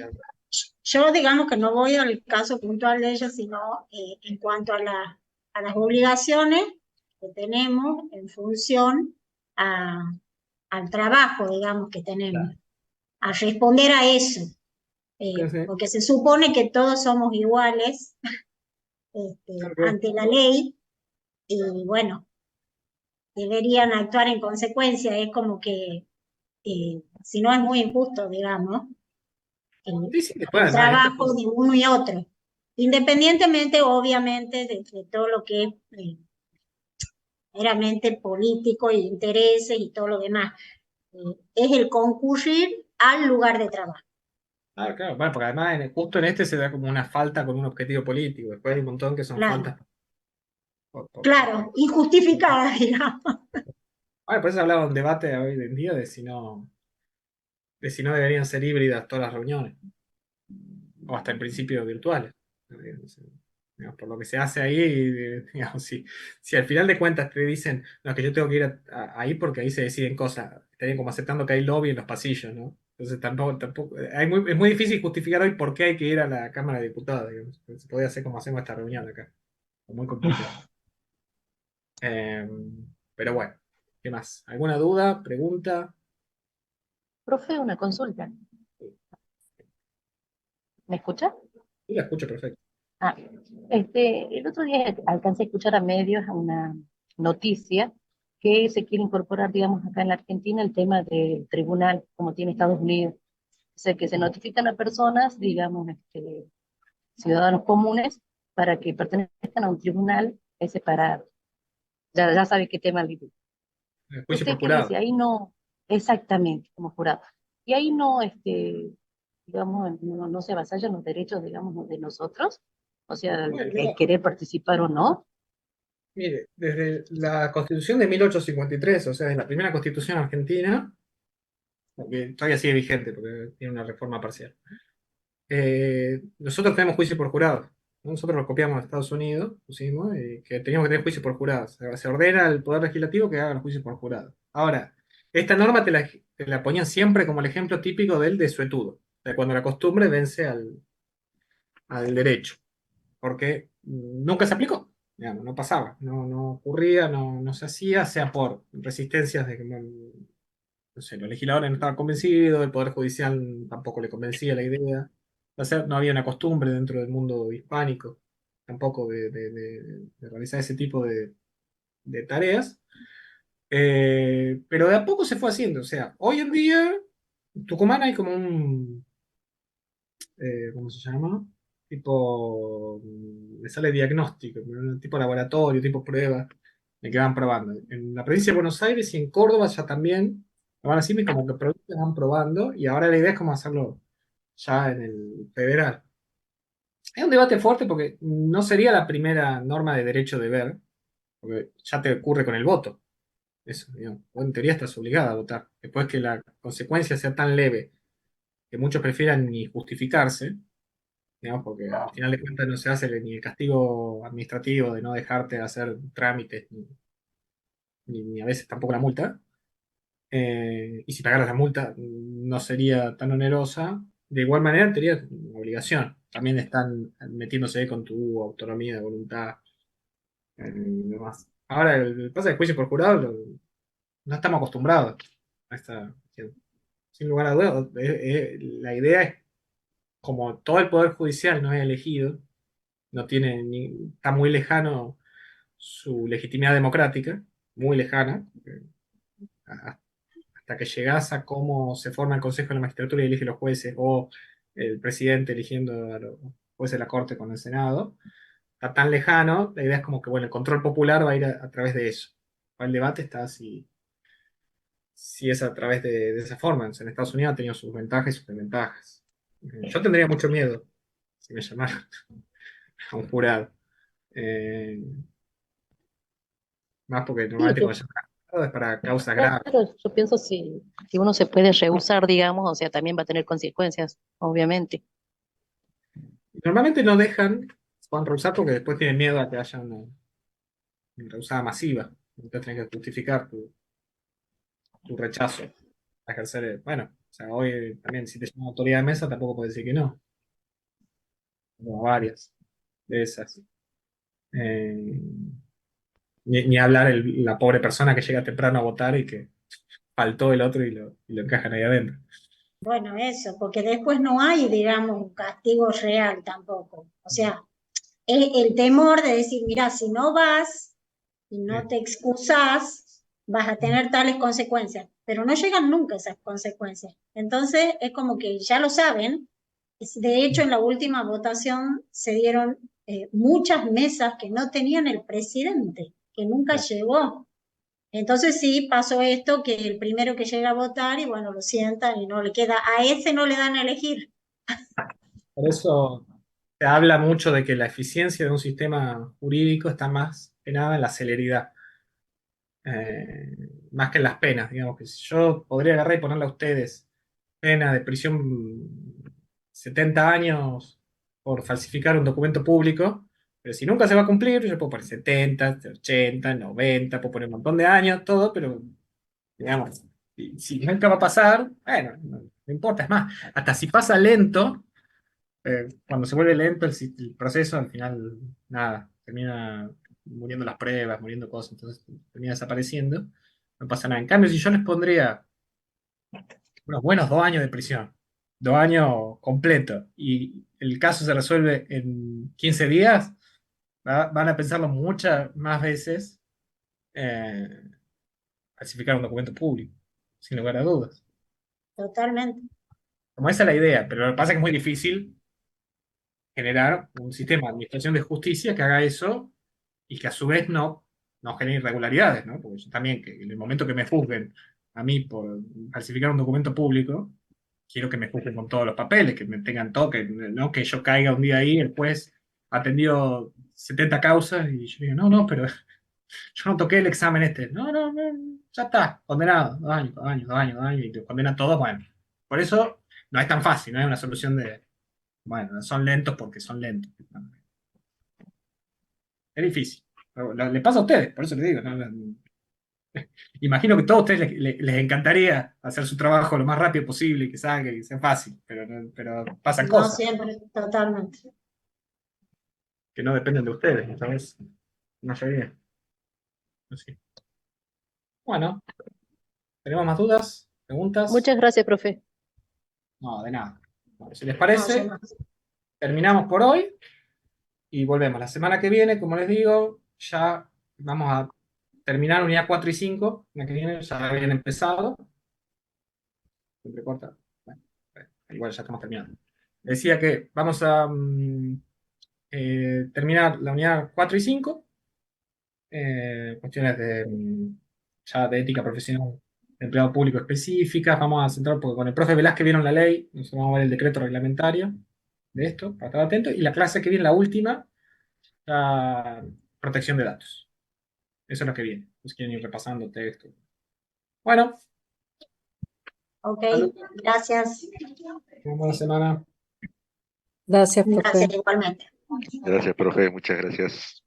yo digamos que no voy al caso puntual de ella, sino en cuanto a las obligaciones que tenemos en función a, al trabajo, digamos, que tenemos, a responder a eso, Sí, sí. porque se supone que todos somos iguales Ok. ante la ley y bueno, deberían actuar en consecuencia, es como que si no es muy injusto, digamos, Sí, sí, después el además, trabajo de uno y otro, independientemente, obviamente, de todo lo que es meramente político y intereses y todo lo demás. Es el concurrir al lugar de trabajo. claro, claro, bueno, porque además justo en este se da como una falta con un objetivo político, después hay un montón que son Claro, faltas claro, injustificada, digamos. bueno, por eso hablaba de un debate hoy en día de si no deberían ser híbridas todas las reuniones, o hasta en principio virtuales. Digamos, por lo que se hace ahí, digamos, si al final de cuentas te dicen, no, que yo tengo que ir ahí porque ahí se deciden cosas, estarían como aceptando que hay lobby en los pasillos, ¿no? Entonces tampoco, es muy difícil justificar hoy por qué hay que ir a la Cámara de Diputados, digamos. Se podría hacer como hacemos esta reunión acá. Es muy complicado. Eh, pero bueno, ¿qué más? ¿Alguna duda? ¿Pregunta? Profe, una consulta. ¿Me escucha? Sí, la escucho perfecto. Ah, el otro día alcancé a escuchar a medios una noticia que se quiere incorporar, digamos, acá en la Argentina el tema del tribunal, como tiene Estados Unidos. O sea, que se notifican a personas, digamos, ciudadanos comunes, para que pertenezcan a un tribunal separado. Ya sabe qué tema digo. El juicio ¿Usted por qué dice? jurado. Ahí no, exactamente, como jurado. Y ahí no, digamos, no se avasallan los derechos, digamos, de nosotros, o sea, el Bueno, querer participar o no. mire, desde la Constitución de 1853, o sea, es la primera Constitución argentina, que todavía sigue vigente porque tiene una reforma parcial. Nosotros tenemos juicio por jurado, ¿no? Nosotros lo copiamos de Estados Unidos, pusimos, y que teníamos que tener juicio por jurado. O sea, se ordena al Poder Legislativo que haga el juicio por jurado. Ahora, esta norma te la ponían siempre como el ejemplo típico del desuetudo, o sea, cuando la costumbre vence al derecho, porque nunca se aplicó, digamos, no pasaba, no ocurría, no se hacía, sea por resistencias de que no sé, los legisladores no estaban convencidos, el Poder Judicial tampoco le convencía la idea. O sea, no había una costumbre dentro del mundo hispánico tampoco de realizar ese tipo de tareas. Pero de a poco se fue haciendo. O sea, hoy en día, en Tucumán hay como ¿cómo se llama? Tipo, me sale diagnóstico, ¿no? Tipo laboratorio, tipo prueba, de que van probando. En la provincia de Buenos Aires y en Córdoba ya también lo van haciendo y como que provincias van probando y ahora la idea es como hacerlo ya en el federal. Es un debate fuerte porque no sería la primera norma de derecho de ver, porque ya te ocurre con el voto. Eso, digamos. Vos en teoría estás obligada a votar. Después que la consecuencia sea tan leve que muchos prefieran ni justificarse, digamos, porque al final de cuentas no se hace ni el castigo administrativo de no dejarte hacer trámites ni a veces tampoco la multa. Y si pagaras la multa no sería tan onerosa. De igual manera, tenías una obligación. También están metiéndose con tu autonomía de voluntad y demás. Ahora, el pasa de juicio por jurado, no estamos acostumbrados a esta cuestión. Sin lugar a dudas, la idea es, como todo el poder judicial no es elegido, no tiene está muy lejano su legitimidad democrática, muy lejana, a- hasta que llegás a cómo se forma el Consejo de la Magistratura y elige los jueces, o el presidente eligiendo a los jueces de la Corte con el Senado, está tan lejano, la idea es como que, bueno, el control popular va a ir a través de eso. El debate está si es a través de esa forma. En Estados Unidos ha tenido sus ventajas y sus desventajas. Yo tendría mucho miedo si me llamaran a un jurado. Eh, Más porque Sí, normalmente cuando llaman a un jurado es para causas graves. claro, yo pienso si uno se puede rehusar, digamos, o sea, también va a tener consecuencias, obviamente. Normalmente no dejan, se pueden rehusar porque después tienen miedo a que haya una rehusada masiva. Entonces tenés que justificar tu rechazo a ejercer. Bueno, o sea, hoy también si te llaman autoridad de mesa tampoco puedes decir que no. Como varias de esas. Eh, ni hablar la pobre persona que llega temprano a votar y que faltó el otro y lo encajan ahí adentro. Bueno, eso, porque después no hay, digamos, un castigo real tampoco. O sea, es el temor de decir, mira, si no vas y no Sí. te excusás, vas a tener tales consecuencias, pero no llegan nunca esas consecuencias. Entonces, es como que ya lo saben. De hecho, en la última votación se dieron muchas mesas que no tenían el presidente, que nunca Claro. llegó. Entonces sí pasó esto, que el primero que llega a votar y bueno, lo sientan y no le queda, a ese no le dan a elegir. Por eso se habla mucho de que la eficiencia de un sistema jurídico está más que nada en la celeridad, eh, más que en las penas. Digamos que si yo podría agarrar y ponerle a ustedes pena de prisión 70 años por falsificar un documento público, pero si nunca se va a cumplir, yo puedo poner 70, 80, 90, puedo poner un montón de años, todo, pero digamos, si nunca va a pasar, bueno, no importa, es más, hasta si pasa lento, cuando se vuelve lento el proceso, al final, nada, termina muriendo las pruebas, muriendo cosas, entonces termina desapareciendo, no pasa nada. En cambio, si yo les pondría unos buenos 2 años de prisión, 2 años completos, y el caso se resuelve en 15 días, van a pensarlo muchas más veces, eh, falsificar un documento público, sin lugar a dudas. Totalmente. Como esa es la idea, pero lo que pasa es que es muy difícil generar un sistema de administración de justicia que haga eso y que a su vez no genere irregularidades, ¿no? Porque yo también, que en el momento que me juzguen a mí por falsificar un documento público, quiero que me juzguen con todos los papeles, que me tengan todo, que no que yo caiga un día ahí, el juez atendió 70 causas y yo digo, no, no, pero yo no toqué el examen este. No, no, no, ya está, condenado, 2 años, 2 años, 2 años, 2 años, y te condena todo, bueno. Por eso no es tan fácil, no es una solución de, bueno, son lentos porque son lentos. Es difícil. Le pasa a ustedes, por eso les digo. Imagino que a todos ustedes les encantaría hacer su trabajo lo más rápido posible y que salga y que sea fácil, pero pasan No cosas siempre, totalmente. que no dependen de ustedes, esta vez. No llegué. Así. Bueno, ¿tenemos más dudas? ¿Preguntas? Muchas gracias, profe. No, de nada. Bueno, si les No, yo parece, no. terminamos por hoy y volvemos. La semana que viene, como les digo, ya vamos a terminar unidad 4 y 5. La que viene ya habían empezado. Siempre corta. Bueno, igual ya estamos terminando. Decía que vamos a terminar la unidad 4 y 5. Cuestiones ya de ética profesional de empleado público específicas. Vamos a centrar, porque con el profe Velázquez vieron la ley, nosotros vamos a ver el decreto reglamentario de esto, para estar atentos. Y la clase que viene, la última, la protección de datos. Eso es lo que viene. Pues quieren ir repasando texto. Bueno, Ok, salud. gracias. Buena semana. Gracias, profe. Gracias igualmente. Gracias, profe, muchas gracias.